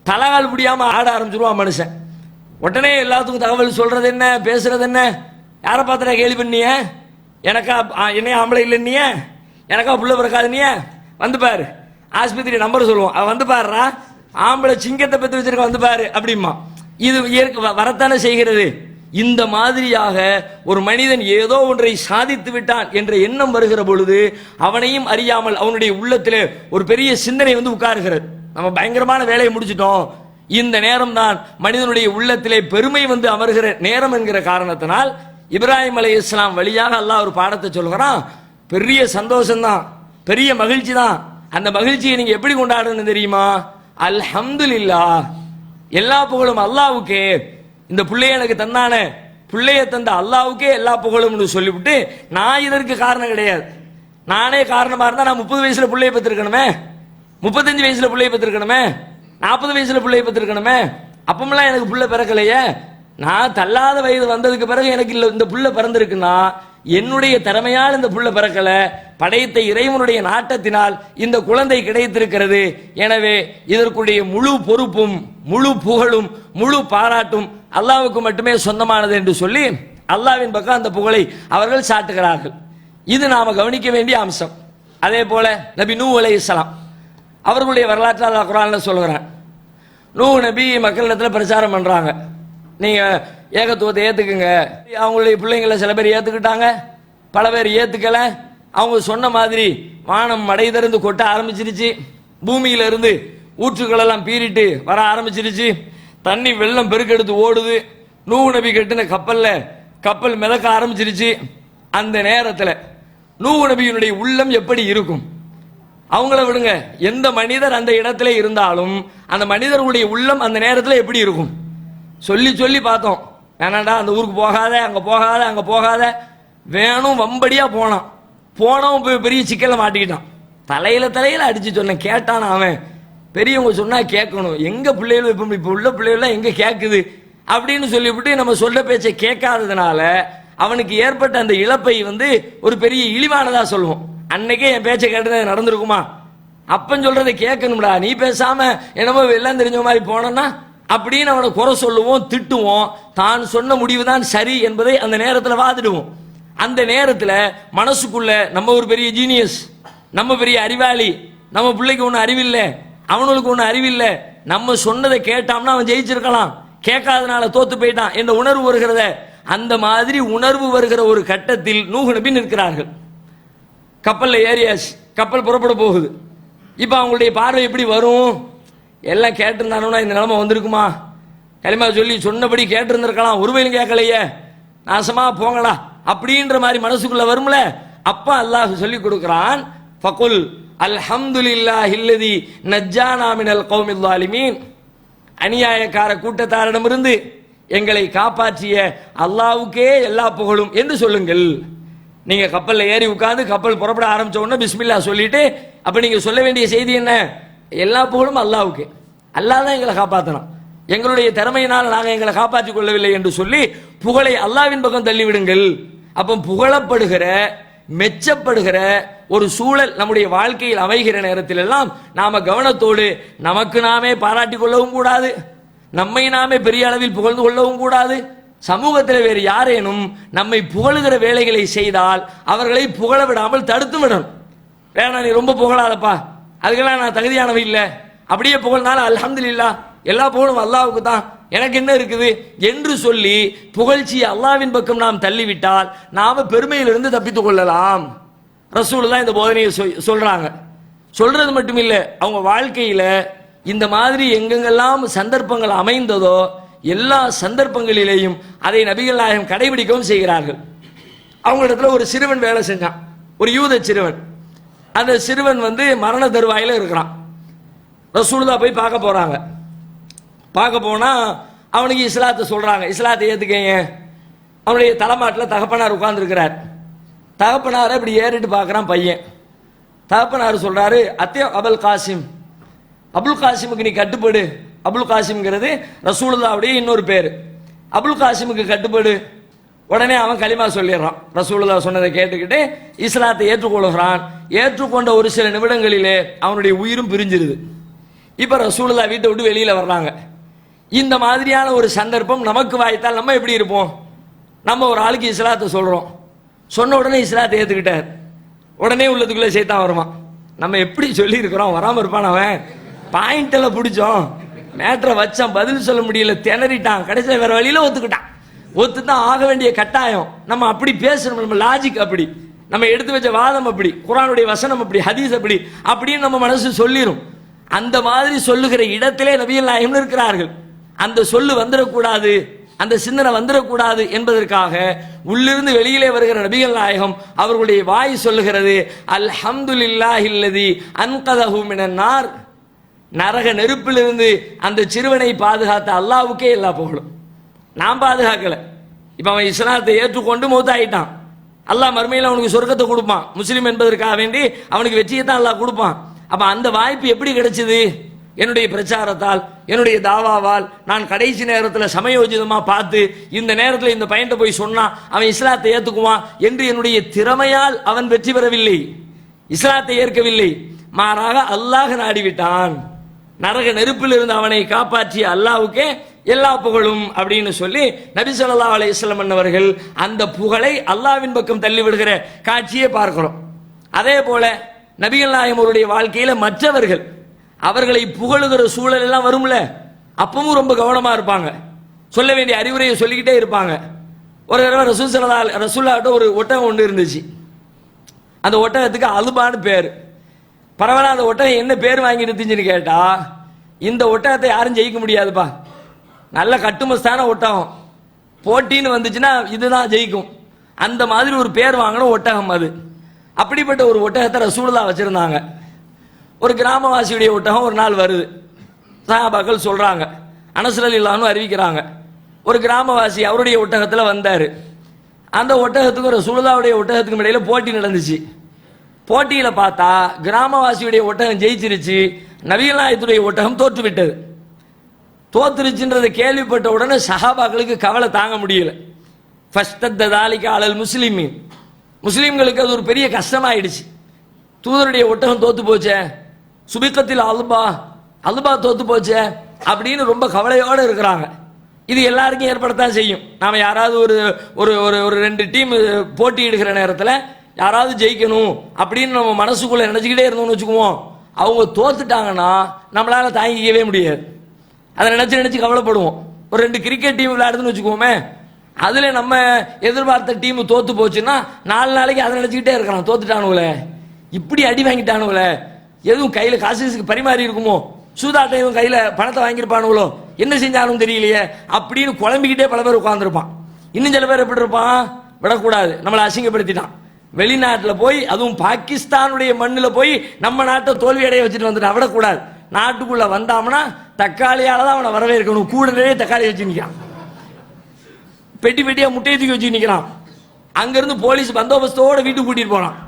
தலகால் முடியாம ஆட ஆரம்பிச்சிருவான் மனுஷன். உடனே எல்லாத்துக்கும் தகவல் சொல்றது என்ன, பேசுறது என்ன? யாரை பார்த்துட்டா கேள்வி பண்ணிய? எனக்கா என்னைய ஆம்பளை இல்லை, நீ எனக்கா புள்ள பிறக்காது, நீ வந்து பாரு, ஆஸ்பத்திரி நம்பர் சொல்லுவோம், அவன் வந்து பாருறா, ஆம்பளை சிங்கத்தை பத்தி வச்சிருக்க, வந்து பாரு அப்படிமா. இது வரத்தானே செய்கிறது. இந்த மாதிரியாக ஒரு மனிதன் ஏதோ ஒன்றை சாதித்து விட்டான் என்ற எண்ணம் வருகிற பொழுது அவனையும் அறியாமல் அவனுடைய உள்ளத்திலே ஒரு பெரிய சிந்தனை வந்து உட்காருகிறது. நம்ம பயங்கரமான வேலையை முடிச்சிட்டோம், இந்த நேரம் தான் மனிதனுடைய உள்ளத்திலே பெருமை வந்து அமர்கிற நேரம் என்கிற காரணத்தினால் இப்ராஹிம் அலைஹிஸ்ஸலாம் வழியாக அல்லாஹ் ஒரு பாடத்தை சொல்கிறான். பெரிய சந்தோஷம் தான், பெரிய மகிழ்ச்சி தான். அந்த மகிழ்ச்சியை நீங்க எப்படி கொண்டாடணும் தெரியுமா? அல்ஹம்துலில்லாஹ், எல்லா புகழும் அல்லாஹ்வுக்கே. இந்த பிள்ளைய எனக்கு தந்தானே, பிள்ளைய தந்த அல்லாஹ்வுக்கே எல்லா புகழும்னு சொல்லிவிட்டு, நான் இதற்கு காரணம் கிடையாது, நானே காரணமா இருந்தா நான் 30 வயசுல பிள்ளைய பெற்றிருக்கணுமே, 35 வயசுல பிள்ளைய பெற்றிருக்கணுமே, 40 வயசுல பிள்ளைய பெற்றிருக்கணுமே. அப்பமெல்லாம் எனக்கு புள்ள பிறக்கலையே. நான் தள்ளாத வயது வந்ததுக்கு பிறகு எனக்கு இந்த புள்ள பிறந்திருக்குன்னா என்னுடைய திறமையால் இந்த புள்ள பிறக்கல, படைத்த இறைவனுடைய நாட்டத்தினால் இந்த குழந்தை கிடைத்திருக்கிறது. எனவே இதற்குடைய முழு பொறுப்பும் முழு புகழும் முழு பாராட்டும் அல்லாஹ்வுக்கு மட்டுமே சொந்தமானது என்று சொல்லி அல்லாஹ்வின் பக்கம் அந்த புகழை அவர்கள் சாட்டுகிறார்கள். இது நாம கவனிக்க வேண்டிய அம்சம். அதே போல நபி நூஹ் அலைஹிஸ்ஸலாம் அவர்களுடைய வரலாற்று அல்லாஹ் குர்ஆன்ல சொல்கிறான். நூஹ் நபி மக்களிடத்தில் பிரச்சாரம் பண்றாங்க, நீங்க ஏகத்துவத்தை ஏத்துக்குங்க. அவங்களுடைய பிள்ளைங்களை சில பேர் ஏத்துக்கிட்டாங்க, பல பேர் ஏத்துக்கல. அவங்க சொன்ன மாதிரி வானம் மடை திறந்து கொட்ட ஆரம்பிச்சிருச்சு, பூமியில இருந்து ஊற்றுக்கள் எல்லாம் பீறிட்டு வர ஆரம்பிச்சிருச்சு, தண்ணி வெள்ளம் பெருக்கெடுத்து ஓடுது. நூஹ் நபி கட்டின கப்பல் மிதக்க ஆரம்பிச்சிருச்சு. அந்த நேரத்தில் நூஹ் நபியினுடைய உள்ளம் எப்படி இருக்கும்? அவங்கள விடுங்க, எந்த மனிதர் அந்த இடத்துல இருந்தாலும் அந்த மனிதர்களுடைய உள்ளம் அந்த நேரத்தில் எப்படி இருக்கும்? சொல்லி சொல்லி பார்த்தோம். வேணாண்டா அந்த ஊருக்கு போகாத, அங்க போகாத, அங்க போகாத, வேணும் வம்படியா போனான். போனவன் பெரிய சிக்கலை மாட்டிக்கிட்டான். தலையில அடிச்சு சொன்னேன், கேட்டான் அவன். பெரியவங்க சொன்னா கேட்கணும், எங்க பிள்ளைகள் இப்ப உள்ள பிள்ளைகள் எங்க கேட்குது அப்படின்னு சொல்லிவிட்டு நம்ம சொல்ல பேச்சை கேட்காததுனால அவனுக்கு ஏற்பட்ட அந்த இழப்பை ஒரு பெரிய இழிவானதா சொல்லுவோம். அன்னைக்கே என் பேச்சை கேட்டது நடந்திருக்குமா? அப்பன் சொல்றதை கேட்கணும்டா, நீ பேசாம என்னமோ எல்லாம் தெரிஞ்ச மாதிரி போனா அப்படின்னு அவனை குறை சொல்லுவோம், திட்டுவோம். தான் சொன்ன முடிவு தான் சரி என்பதை அந்த நேரத்தில் வாதிடுவோம். அந்த நேரத்தில் மனசுக்குள்ள நம்ம ஒரு பெரிய ஜீனியஸ், நம்ம பெரிய அறிவாளி, நம்ம பிள்ளைக்கு ஒன்றும் அறிவில்லை, அவனுக்கு ஒன்றும் அறிவில்லை, நம்ம சொன்னதை கேட்டான்னா அவன் ஜெயிச்சிருக்கலாம், கேட்காதனால தோத்து போயிட்டான் என்ற உணர்வு வருகிறத. அந்த மாதிரி உணர்வு வருகிற ஒரு கட்டத்தில் நூஹ் நபி நிற்கிறார்கள். கப்பல்ல ஏறியாச்சு, கப்பல் புறப்பட போகுது. இப்ப அவங்களுடைய பார்வை எப்படி வரும்? எல்லாம் கேட்டிருந்தானுன்னா இந்த நிலைமை வந்திருக்குமா? களிமா சொல்லி சொன்னபடி கேட்டிருந்திருக்கலாம், ஒருவையிலும் கேட்கலையே, நாசமா போங்களா அப்படின்ற மாதிரி மனசுக்குள்ள வரும்ல. அப்ப அல்லாஹ் சொல்லி கொடுக்கிறான், ஃபகுல் அல்ஹம்துலில்லாஹில்லதி நஜ்ஜானா மினல் கௌமில் ஸாலிமீன், அநியாயக்கார கூட்டத்தாரிடமிருந்து எங்களை காப்பாற்றிய அல்லாஹ்வுக்கே எல்லா புகழும் என்று சொல்லுங்கள். நீங்க கப்பல்ல ஏறி உட்கார்ந்து கப்பல் புறப்பட ஆரம்பிச்ச உடனே பிஸ்மில்லா சொல்லிட்டு அப்ப நீங்க சொல்ல வேண்டிய செய்தி என்ன? எல்லா புகழும் அல்லாஹ்வுக்கு, அல்லாஹ் தான் எங்களை காப்பாற்றணும், எங்களுடைய திறமையினால் நாங்கள் எங்களை காப்பாற்றிக் கொள்ளவில்லை என்று சொல்லி புகழை அல்லாஹ்வின் பக்கம் தள்ளிவிடுங்கள். அப்போ புகழப்படுகிற மெச்சப்படுகிற ஒரு சூழல் நம்முடைய வாழ்க்கையில் அமைகிற நேரத்தில் எல்லாம் நாம கவனத்தோடு நமக்கு நாமே பாராட்டிக் கொள்ளவும் கூடாது, நம்மை நாமே பெரிய அளவில் புகழ்ந்து கொள்ளவும் கூடாது. சமூகத்தில் வேறு யாரேனும் நம்மை புகழுகிற வேலைகளை செய்தால் அவர்களை புகழ விடாமல் தடுத்து விடணும். வேணா நீ ரொம்ப புகழாதப்பா, அதுக்கெல்லாம் நான் தகுதியானவை இல்லை, அப்படியே புகழ்னாலும் அல்ஹம்துலில்லாஹ் எல்லா புகழும் அல்லாஹ்வுக்கு தான், எனக்கு என்ன இருக்குது என்று சொல்லி புகழ்ச்சி அல்லாஹ்வின் பக்கம் நாம் தள்ளிவிட்டால் நாம பெருமையிலிருந்து தப்பித்துக் கொள்ளலாம். ரசூலுல்லாஹ் இந்த போதனையை சொல்றாங்க. சொல்றது மட்டும் இல்லை, அவங்க வாழ்க்கையில இந்த மாதிரி எங்கெங்கெல்லாம் சந்தர்ப்பங்கள் அமைந்ததோ எல்லா சந்தர்ப்பங்களிலேயும் அதை நபிகள் நாயகம் கடைபிடிக்கவும் செய்கிறார்கள். அவங்களிடத்துல ஒரு சிறுவன் வேலை செஞ்சான், ஒரு யூத சிறுவன். அந்த சிறுவன் மரண தருவாயில இருக்கிறான். ரசூலுல்லாஹ் போய் பார்க்க போறாங்க. பார்க்க போனா அவனுக்கு இஸ்லாத்தை சொல்றாங்க, இஸ்லாத்தை ஏத்துக்கங்க. அவனுடைய தலைமாட்டில் தகப்பனார் உட்கார்ந்துருக்கிறார். தகப்பனார் இப்படி ஏறிட்டு பார்க்குறான் பையன். தகப்பனார் சொல்றாரு, அத்திய அபுல் காசிம், அபுல் காசிமுக்கு நீ கட்டுப்படு. அபுல் காசிம்ங்கிறது ரசூலுல்லாஹ்வுடைய இன்னொரு பேர். அபுல் காசிமுக்கு கட்டுப்படு. உடனே அவன் களிமா சொல்லிடுறான். ரசூலுல்லாஹ் சொன்னதை கேட்டுக்கிட்டு இஸ்லாத்தை ஏற்றுக்கொள்கிறான். ஏற்றுக்கொண்ட ஒரு சில நிமிடங்களிலே அவனுடைய உயிரும் பிரிஞ்சிருது. இப்ப ரசூலுல்லாஹ் வீட்டை விட்டு வெளியில வர்றாங்க. இந்த மாதிரியான ஒரு சந்தர்ப்பம் நமக்கு வாய்த்தால் நம்ம எப்படி இருப்போம்? நம்ம ஒரு ஆளுக்கு இஸ்லாத்தை சொல்றோம், சொன்ன உடனே இஸ்லாத்தை ஏத்துக்கிட்டார், உடனே உள்ளதுக்குள்ள சைத்தான் வருவான். நம்ம எப்படி சொல்லி இருக்கிறோம், வராம இருப்பான். அவன் பாயிண்ட்ல பிடிச்சோம், மேட்டரை வச்சான், பதில் சொல்ல முடியல, திணறிட்டான், கடைசியில் வேற வழியில ஒத்துக்கிட்டான். ஒத்துதான் ஆக வேண்டிய கட்டாயம். நம்ம அப்படி பேசணும், நம்ம லாஜிக் அப்படி, நம்ம எடுத்து வச்ச வாதம் அப்படி, குர்ஆனுடைய வசனம் அப்படி, ஹதீஸ் அப்படி அப்படின்னு நம்ம மனசு சொல்லிரும். அந்த மாதிரி சொல்லுகிற இடத்திலே நபிகள் நாயகம் இருக்கிறார்கள். அந்த சொல்லு வந்துடக்கூடாது, அந்த சிந்தனை வந்துடக்கூடாது என்பதற்காக உள்ளிருந்து வெளியிலே வருகிற நபிகள் நாயகம் அவர்களுடைய வாய் சொல்லுகிறது, அல்ஹம்துலில்லாஹில்லதி அன்கதஹு மினன் நார், நரக நெருப்பிலிருந்து அந்த சிறுவனை பாதுகாத்த அல்லாஹ்வுக்கே எல்லா புகழும். நான் பாதுகாக்கல. இப்ப அவன் இஸ்லாத்தை ஏற்றுக்கொண்டு மௌத்தாயிட்டான். அல்லாஹ் மறுமையில் அவனுக்கு சொர்க்கத்தை கொடுப்பான். முஸ்லீம் என்பதற்காக வேண்டி அவனுக்கு வெற்றியை தான் அல்லாஹ் கொடுப்பான். அப்ப அந்த வாய்ப்பு எப்படி கிடைச்சது? என்னுடைய பிரச்சாரத்தால், என்னுடைய தாவாவால், நான் கடைசி நேரத்தில் சமயோஜிதமா பார்த்து இந்த நேரத்தில் இந்த பையன்ட்ட போய் சொன்னா அவன் இஸ்லாத்தை ஏத்துக்குவான் என்று என்னுடைய திறமையால் அவன் வெற்றி பெறவில்லை, இஸ்லாத்தை ஏற்கவில்லை. மாறாக அல்லாஹ் நாடிவிட்டான். நரக நெருப்பில் இருந்து அவனை காப்பாற்றிய அல்லாஹ்வுக்கே எல்லா புகழும் அப்படின்னு சொல்லி நபி ஸல்லல்லாஹு அலைஹி வஸல்லம் அவர்கள் அந்த புகழை அல்லாஹ்வின் பக்கம் தள்ளிவிடுகிற காட்சியை பார்க்கிறோம். அதே போல நபிகள் நாயகம் அவருடைய வாழ்க்கையில மற்றவர்கள் அவர்களை புகழுகிற சூழல் எல்லாம் வரும்ல, அப்பவும் ரொம்ப கவனமா இருப்பாங்க, சொல்ல வேண்டிய அறிவுரையை சொல்லிக்கிட்டே இருப்பாங்க. ஒரு தடவை ரசூலுல்லாஹ்ட்ட ஒரு ஒட்டகம் ஒன்று இருந்துச்சு. அந்த ஒட்டகத்துக்கு அலுபான்னு பேர். பரவாயில்ல, அந்த ஒட்டகம் என்ன பேர் வாங்கி இருந்துச்சுன்னு கேட்டா, இந்த ஒட்டகத்தை யாரும் ஜெயிக்க முடியாதுப்பா, நல்ல கட்டுமஸ்தான ஒட்டகம், போட்டின்னு வந்துச்சுன்னா இதுதான் ஜெயிக்கும், அந்த மாதிரி ஒரு பேர் வாங்கின ஒட்டகம் அது. அப்படிப்பட்ட ஒரு ஒட்டகத்தை ரசூலுல்லாஹ் வச்சிருந்தாங்க. ஒரு கிராமவாசியுடைய ஒட்டகம் ஒரு நாள் வருது. சஹாபாக்கள் சொல்றாங்க, அனஸ் ரலியல்லாஹு அன்ஹு அறிவிக்கிறாங்க, ஒரு கிராமவாசி அவருடைய ஒட்டகத்தில் வந்தார். அந்த ஒட்டகத்துக்கும் ரசூலுல்லாஹ்வுடைய ஒட்டகத்துக்கும் இடையில போட்டி நடந்துச்சு. போட்டியில் பார்த்தா கிராமவாசியுடைய ஒட்டகம் ஜெயிச்சிருச்சு, நபிகள் நாயகத்துடைய ஒட்டகம் தோற்று விட்டது. தோத்துருச்சுன்றதை கேள்விப்பட்ட உடனே சஹாபாக்களுக்கு கவலை தாங்க முடியல. ஃபஸ்தத்தாலிக அலல் முஸ்லிமீன், முஸ்லீம்களுக்கு அது ஒரு பெரிய கஷ்டமாயிடுச்சு. தூதருடைய ஒட்டகம் தோத்து போச்சே, சுபிக்கத்தில் அல்பா தோத்து போச்சே அப்படின்னு ரொம்ப கவலையோடு இருக்கிறாங்க. இது எல்லாருக்கும் ஏற்படத்தான் செய்யும். நாம யாராவது ஒரு ஒரு ஒரு 2 டீம் போட்டி எடுக்கிற நேரத்தில் யாராவது ஜெயிக்கணும் அப்படின்னு நம்ம மனசுக்குள்ள நினைச்சுக்கிட்டே இருந்தோம்னு வச்சுக்குவோம், அவங்க தோத்துட்டாங்கன்னா நம்மளால தாங்கிக்கவே முடியாது. அதை நினைச்சு கவலைப்படுவோம். ஒரு 2 கிரிக்கெட் டீம் விளையாடுதுன்னு வச்சுக்கோமே, அதுல நம்ம எதிர்பார்த்த டீம் தோத்து போச்சுன்னா 4 நாளைக்கு அதை நினைச்சுக்கிட்டே இருக்கிறான், தோத்துட்டானுங்களே, இப்படி அடி வாங்கிட்டானுங்களே, எதுவும் கையில காசு பரிமாறி இருக்குமோ, சூதாட்டம் எதுவும் கையில பணத்தை வாங்கியிருப்பானுங்களோ, என்ன செஞ்சாலும் தெரியலையே அப்படின்னு குழம்பிக்கிட்டே பல பேர் உட்கார்ந்துருப்பான். இன்னும் சில பேர் எப்படி இருப்பான், விடக்கூடாது நம்மளை அசிங்கப்படுத்திட்டான், வெளிநாட்டில் போய் அதுவும் பாகிஸ்தானுடைய மண்ணில் போய் நம்ம நாட்டை தோல்வி அடைய வச்சுட்டு வந்துட்டான், விடக்கூடாது. நாட்டுக்குள்ள வந்தாம்னா தக்காளியால தான் அவனை வரவேற்கணும். கூடவே தக்காளி வச்சு நிற்கான், பெட்டி பெட்டியா முட்டையை தூக்கி வச்சு நிற்கிறான். அங்கிருந்து போலீஸ் பந்தோபஸ்தோட வீட்டுக்கு கூட்டிட்டு போனான்.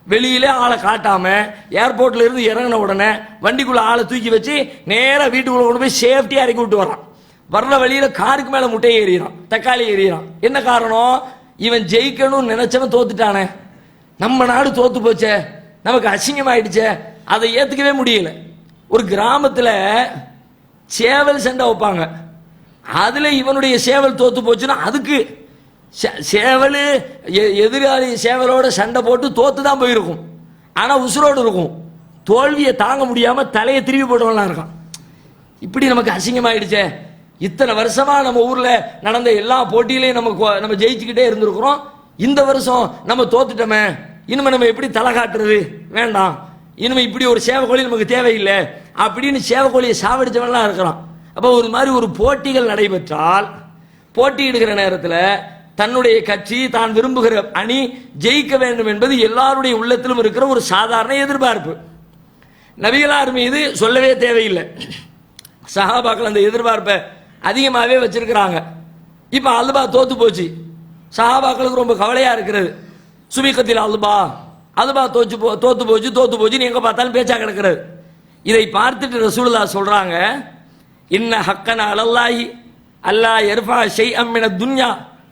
வெளியிலே ஆளை காட்டாம ஏர்போர்ட்ல இருந்து இறங்கின உடனே வண்டிக்குள்ள ஆளை தூக்கி வச்சு நேரா வீட்டுக்குள்ள கொண்டு போய் சேஃப்டியா இறக்கி விட்டு வரான். வர்ற வழியில காருக்கு மேல முட்டையை எறிகிறான், தக்காளி எறிகிறான். என்ன காரணம், இவன் ஜெயிக்கணும்னு நினைச்சவன் தோத்துட்டானே, நம்ம நாடு தோத்து போச்சே, நமக்கு அசிங்கமாயிடுச்சே, அதை ஏத்துக்கவே முடியல. ஒரு கிராமத்துல சேவல் சண்டை வைப்பாங்க, அதுல இவனுடைய சேவல் தோத்து போச்சுன்னா அதுக்கு சேவல் எதிராளி சேவலோட சண்டை போட்டு தோத்து தான் போயிருக்கும், ஆனா உசுரோடு இருக்கும். தோல்வியை தாங்க முடியாம தலையை திரும்பி போட்டவன்லாம் இருக்கான். இப்படி நமக்கு அசிங்கமாயிடுச்சே, இத்தனை வருஷமா நம்ம ஊர்ல நடந்த எல்லா போட்டியிலையும் நம்ம ஜெயிச்சுக்கிட்டே இருந்திருக்கிறோம், இந்த வருஷம் நம்ம தோத்துட்டோமே, இனிமே நம்ம எப்படி தலை காட்டுறது, வேண்டாம், இனிமே இப்படி ஒரு சேவக்கோழி நமக்கு தேவையில்லை அப்படின்னு சேவக்கோழியை சாவடிச்சவன்லாம் இருக்கிறான். அப்போ ஒரு மாதிரி ஒரு போட்டிகள் நடைபெற்றால் போட்டியிடுகிற நேரத்தில் தன்னுடைய கட்சி தான் விரும்புகிற அணி ஜெயிக்க வேண்டும் என்பது எல்லாருடைய உள்ளத்திலும் இருக்கிற ஒரு சாதாரண எதிர்பார்ப்பு. நபிகளார் மீது சொல்லவே தேவையில்லை, சஹாபாக்கள் அந்த எதிர்பார்ப்பை அதிகமாகவே வச்சிருக்கிறாங்க. இப்போ அல்பா தோத்து போச்சு, சஹாபாக்களுக்கு ரொம்ப கவலையா இருக்கிறது. சுபிக்கத்தில் அல்பா தோத்து போச்சு எங்க பார்த்தாலும் பேச்சா கிடக்கிறது. இதை பார்த்துட்டு ரசூலுல்லாஹ் சொல்றாங்க, இன்ன ஹக்கன அலல்லாஹி அல்லாஹ் யர்ஃபா ஷைஅம் மின துன்யா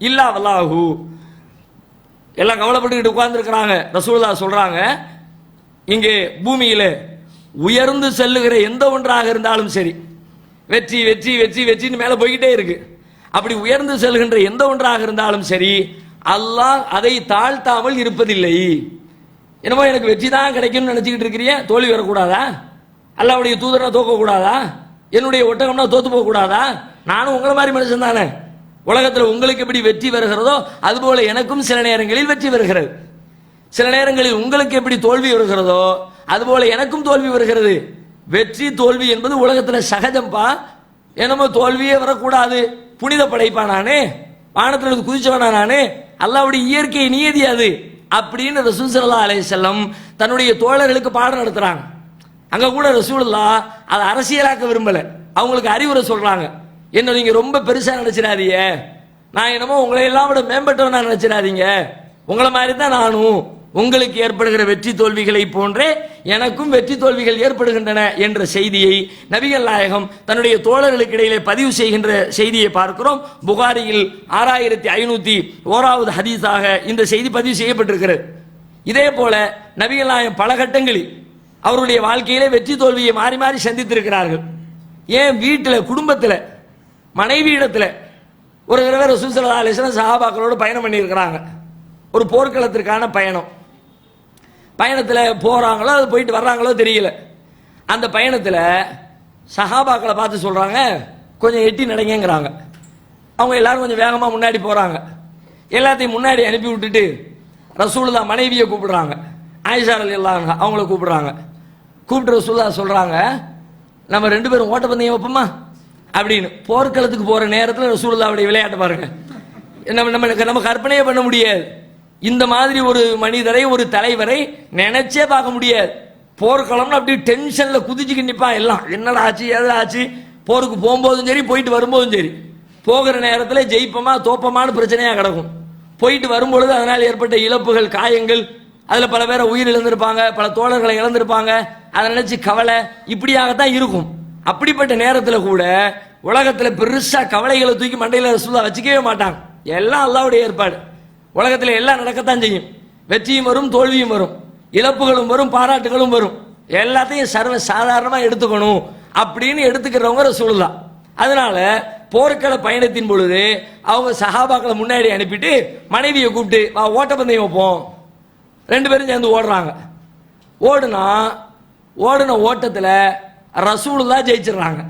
இல்லா வல்லாஹு. எல்லாம் கவலைப்பட்டுக்கிட்டு உட்கார்ந்துருக்கிறாங்க. ரசூலுல்லாஹ் சொல்றாங்க, இங்கே பூமியில உயர்ந்து செல்லுகிற எந்த ஒன்றாக இருந்தாலும் சரி, வெற்றி வெற்றி வெற்றி வெற்றின்னு மேல போய்கிட்டே இருக்கு, அப்படி உயர்ந்து செல்கின்ற எந்த ஒன்றாக இருந்தாலும் சரி, அல்லாஹ் அதை தாழ்த்தாமல் இருப்பதில்லை. என்னமோ எனக்கு வெற்றி தான் கிடைக்கும்னு நினைச்சுக்கிட்டு இருக்கிறீங்க, தோல்வி வரக்கூடாதா? அல்லாஹ்வுடைய தூதரை தோக்க கூடாதா? என்னுடைய ஒட்டகம்னா தோத்து போக கூடாதா? நானும் உங்களை மாதிரி மனுஷன் தானே. உலகத்தில் உங்களுக்கு எப்படி வெற்றி வருகிறதோ அதுபோல எனக்கும் சில நேரங்களில் வெற்றி வருகிறது, சில நேரங்களில் உங்களுக்கு எப்படி தோல்வி வருகிறதோ அதுபோல எனக்கும் தோல்வி வருகிறது. வெற்றி தோல்வி என்பது உலகத்தில் சகஜம்பா. என்னமோ தோல்வியே வரக்கூடாது, புனித படைப்பா நானே, வானத்திலிருந்து குதிச்சவனா நானே, அல்லாஹ்வுடைய இயற்கை நியதி அது அப்படின்னு ரசூல் ஸல்லல்லாஹு அலைஹி வஸல்லம் தன்னுடைய தோழர்களுக்கு பாடம் நடத்துறாங்க. அங்க கூட ரசூலுல்லாஹ் அதை அரசியலாக்க விரும்பல, அவங்களுக்கு அறிவுரை சொல்றாங்க. என்ன நீங்க ரொம்ப பெருசா நினைச்சிடாதீங்க, நான் என்னமோ உங்களை எல்லாம் விட மேம்பட்டவனா நினைச்சிடாதீங்க, உங்களை மாதிரி தான் நானும், உங்களுக்கு ஏற்படுகிற வெற்றி தோல்விகளை போன்றே எனக்கும் வெற்றி தோல்விகள் ஏற்படுகின்றன என்ற செய்தியை நபிகள் நாயகம் தன்னுடைய தோழர்களுக்கு இடையிலே பதிவு செய்கின்ற செய்தியை பார்க்கிறோம். புகாரியில் 6501வது ஹதீஸாக இந்த செய்தி பதிவு செய்யப்பட்டிருக்கிறது. இதே போல நபிகள் நாயகம் பல கட்டங்களில் அவருடைய வாழ்க்கையிலே வெற்றி தோல்வியை மாறி மாறி சந்தித்திருக்கிறார்கள். ஏன் வீட்டில் குடும்பத்தில் மனைவி இடத்துல ஒரு தடவை ரசூல் ஸல்லல்லாஹு அலைஹி வஸல்லம் சஹாபாக்களோடு பயணம் பண்ணியிருக்கிறாங்க. ஒரு போர்க்களத்திற்கான பயணத்தில் போறாங்களோ அது போயிட்டு வர்றாங்களோ தெரியல. அந்த பயணத்தில் சஹாபாக்களை பார்த்து சொல்றாங்க, கொஞ்சம் எட்டி நடங்கிறாங்க. அவங்க எல்லாரும் கொஞ்சம் வேகமாக முன்னாடி போறாங்க. எல்லாத்தையும் முன்னாடி அனுப்பி விட்டுட்டு ரசூலுல்லாஹ் மனைவியை கூப்பிடுறாங்க, ஆயிஷா ரலியல்லாஹு அன்ஹா அவங்கள கூப்பிடுறாங்க. கூப்பிட்டு ரசூலுல்லாஹ் சொல்றாங்க, நம்ம 2 பேரும் ஓட்டப்பந்தயம் வைப்போமா அப்படின்னு. போர்க்களத்துக்கு போற நேரத்தில் ரசூலுல்லாஹ்வுடைய விளையாட்டு பாருங்க, நம்ம கற்பனையே பண்ண முடியாது. இந்த மாதிரி ஒரு மனிதரை, ஒரு தலைவரை நினைச்சே பார்க்க முடியாது. போர்க்களம்னு அப்படி டென்ஷன்ல குதிச்சுக்கு நிப்பான். எல்லாம் என்னடா ஆச்சு, எது ஆச்சு, போருக்கு போகும்போதும் சரி போயிட்டு வரும்போதும் சரி போகிற நேரத்தில் ஜெயிப்பமா தோப்பமானு பிரச்சனையா கிடக்கும். போயிட்டு வரும்பொழுது அதனால் ஏற்பட்ட இழப்புகள், காயங்கள், அதுல பல பேரை உயிர் இழந்திருப்பாங்க, பல தோழர்களை இழந்திருப்பாங்க, அதை நினைச்சு கவலை இப்படியாகத்தான் இருக்கும். அப்படிப்பட்ட நேரத்தில் கூட உலகத்துல பெருசா கவலைகளை தூக்கி மண்டையில ரசூலுல்லாஹ் வச்சுக்கவே மாட்டாங்க. எல்லாம் அல்லாஹ்வுடைய ஏற்பாடு. உலகத்துல எல்லாம் நடக்கத்தான் செய்யும். வெற்றியும் வரும், தோல்வியும் வரும், இழப்புகளும் வரும், பாராட்டுகளும் வரும். எல்லாத்தையும் சர்வ சாதாரணமா எடுத்துக்கணும் அப்படின்னு எடுத்துக்கிறவங்க ரசூலுல்லாஹ். அதனால போர்க்கள பயணத்தின் பொழுது அவங்க சஹாபாக்களை முன்னாடி அனுப்பிட்டு மனைவியை கூப்பிட்டு வா ஓட்டப்பந்தயம் வைப்போம். 2 பேரும் சேர்ந்து ஓடுறாங்க. ஓடுன ஓட்டத்துல ரசூலுல்லாஹ் ஜெயிச்சிடுறாங்க.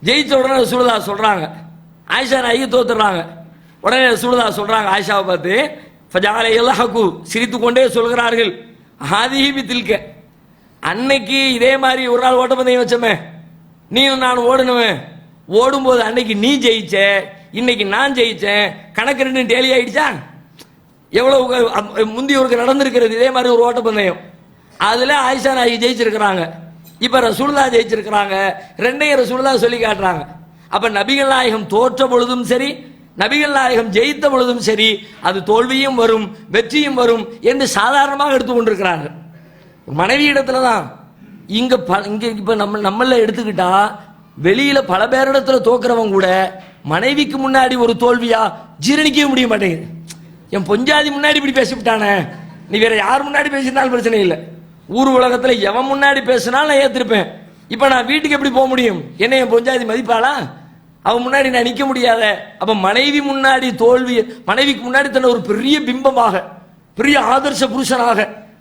ஜெயிச்ச உடனே ரசூலுல்லாஹ் சொல்றாங்க, ஆயிஷா நாயகி தோத்துறாங்க. உடனே ரசூலுல்லாஹ் சொல்றாங்க ஆயிஷாவை பார்த்து, ஃபஜஅல யல்ஹகு, சிரித்துக் கொண்டே சொல்கிறார்கள், ஹாதிஹி பிதில்க, அன்னைக்கு இதே மாதிரி ஒரு நாள் ஓட்டப்பந்தயம் வச்சோமே, நீயும் நான் ஓடணுமே, ஓடும்போது அன்னைக்கு நீ ஜெயிச்ச, இன்னைக்கு நான் ஜெயிச்சேன், கணக்கு 2 டேலி ஆயிடுச்சா? எவ்வளவு முந்தியோருக்கு நடந்திருக்கிறது இதே மாதிரி ஒரு ஓட்டப்பந்தயம். அதுல ஆயிஷா நாயகி ஜெயிச்சிருக்கிறாங்க, இப்ப ரசூலுல்லாஹ் ஜெயிச்சிருக்கிறாங்க. 2ஐயும் ரசூலுல்லாஹ் சொல்லி காட்டுறாங்க. அப்ப நபிகள் நாயகம் தோற்ற பொழுதும் சரி, நபிகள் நாயகம் ஜெயித்த பொழுதும் சரி, அது தோல்வியும் வரும், வெற்றியும் வரும் என்று சாதாரணமாக எடுத்துக்கொண்டிருக்கிறார்கள். மனைவி இடத்துல தான் இங்க இப்ப நம்மள எடுத்துக்கிட்டா வெளியில பல பேரிடத்துல தோக்குறவங்க கூட மனைவிக்கு முன்னாடி ஒரு தோல்வியா ஜீரணிக்கவே முடிய மாட்டேங்குது. என் பொஞ்சாதி முன்னாடி இப்படி பேசிவிட்டானே, நீ வேற யார் முன்னாடி பேசினாலும் பிரச்சனை இல்லை, ஊர் உலகத்துல எவன் முன்னாடி பேசினாலும் நான் ஏத்திருப்பேன். இப்ப நான் வீட்டுக்கு எப்படி போக முடியும்? என்ன என் பொஞ்சாதி மதிப்பாளா? அவன் முன்னாடி நான் நிக்க முடியாத. அப்ப மனைவி முன்னாடி தோல்வி, மனைவிக்கு முன்னாடி தன்னை ஒரு பெரிய பிம்பமாக, பெரிய ஆதர்ச புருஷனாக,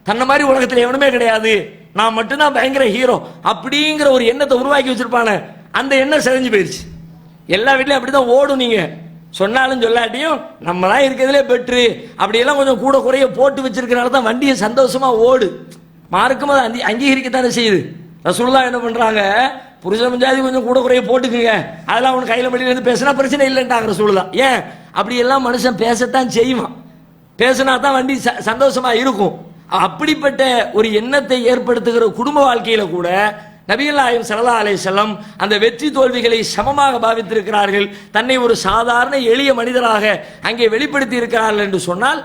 தன்னை மாதிரி உலகத்துல எவனுமே கிடையாது, நான் மட்டும்தான் பயங்கர ஹீரோ அப்படிங்கிற ஒரு எண்ணத்தை உருவாக்கி வச்சிருப்பானே, அந்த எண்ணம் செஞ்சு போயிருச்சு. எல்லா வீட்லயும் அப்படிதான் ஓடும். நீங்க சொன்னாலும் சொல்லாட்டியும் நம்ம தான் இருக்கிறதுலே பெட்ரு அப்படியெல்லாம் கொஞ்சம் கூட குறைய போட்டு வச்சிருக்கிறனால தான் வண்டியை சந்தோஷமா ஓடு. மார்க்கும் அதை அங்கீகரிக்கத்தானே செய்யுது. ரசூலுல்லாஹ் என்ன பண்றாங்க, புருஷ பஞ்சாதி கொஞ்சம் கூட குறைய போட்டுக்குங்க, அதெல்லாம் அவனுக்கு கையில மடியில இருந்து பேசினா பிரச்சனை இல்லைன்ட்டாங்க ரசூலுல்லாஹ். ஏன்? அப்படியெல்லாம் மனுஷன் பேசத்தான் செய்வான், பேசினா தான் வண்டி சந்தோஷமா இருக்கும். அப்படிப்பட்ட ஒரு எண்ணத்தை ஏற்படுத்துகிற குடும்ப வாழ்க்கையில கூட நபிகள் நாயகம் ஸல்லல்லாஹு அலைஹி வஸல்லம் அந்த வெற்றி தோல்விகளை சமமாக பாவித்திருக்கிறார்கள். தன்னை ஒரு சாதாரண எளிய மனிதராக அங்கே வெளிப்படுத்தி இருக்கிறார்கள் என்று சொன்னால்,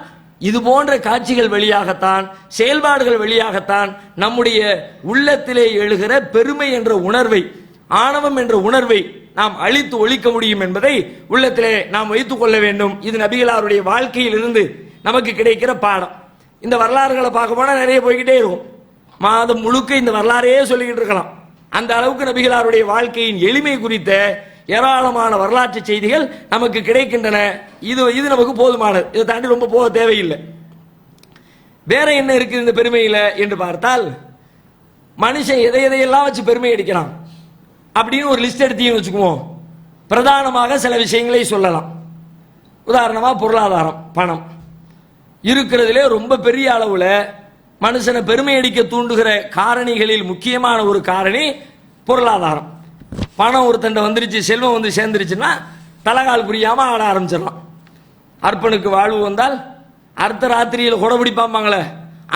இது போன்ற காட்சிகள் வழியாகத்தான், செயல்பாடுகள் வழியாகத்தான் நம்முடைய உள்ளத்திலே எழுகிற பெருமை என்ற உணர்வை, ஆணவம் என்ற உணர்வை நாம் அழித்து ஒழிக்க முடியும் என்பதை உள்ளத்திலே நாம் வைத்துக் கொள்ள வேண்டும். இது நபிகளாருடைய வாழ்க்கையில் இருந்து நமக்கு கிடைக்கிற பாடம். இந்த வரலாறுகளை பார்க்க போனா நிறைய போய்கிட்டே இருக்கும். மாதம் முழுக்க இந்த வரலாறையே சொல்லிக்கிட்டு இருக்கலாம். அந்த அளவுக்கு நபிகளாருடைய வாழ்க்கையின் எளிமை குறித்த ஏராளமான வரலாற்று செய்திகள் நமக்கு கிடைக்கின்றன. இது நமக்கு போதுமானது. இதை தாண்டி ரொம்ப போக தேவையில்லை. வேற என்ன இருக்கு இந்த பெருமையில என்று பார்த்தால், மனுஷன் எதையெல்லாம் வச்சு பெருமை அடிக்கிறான் அப்படின்னு ஒரு லிஸ்ட் எடுத்து வச்சுக்குவோம். பிரதானமாக சில விஷயங்களை சொல்லலாம். உதாரணமா பொருளாதாரம், பணம் இருக்கிறதுலே ரொம்ப பெரிய அளவுல மனுஷனை பெருமை அடிக்க தூண்டுகிற காரணிகளில் முக்கியமான ஒரு காரணி பொருளாதாரம். பணம் ஒருத்தண்ட வந்துருச்சு, செல்வம் வந்து சேர்ந்துருச்சுன்னா தலகால் புரியாம ஆட ஆரம்பிச்சிடலாம். அர்ப்பனுக்கு வாழ்வு வந்தால் அர்த்த ராத்திரியில் கொடபிடிப்பாங்களே,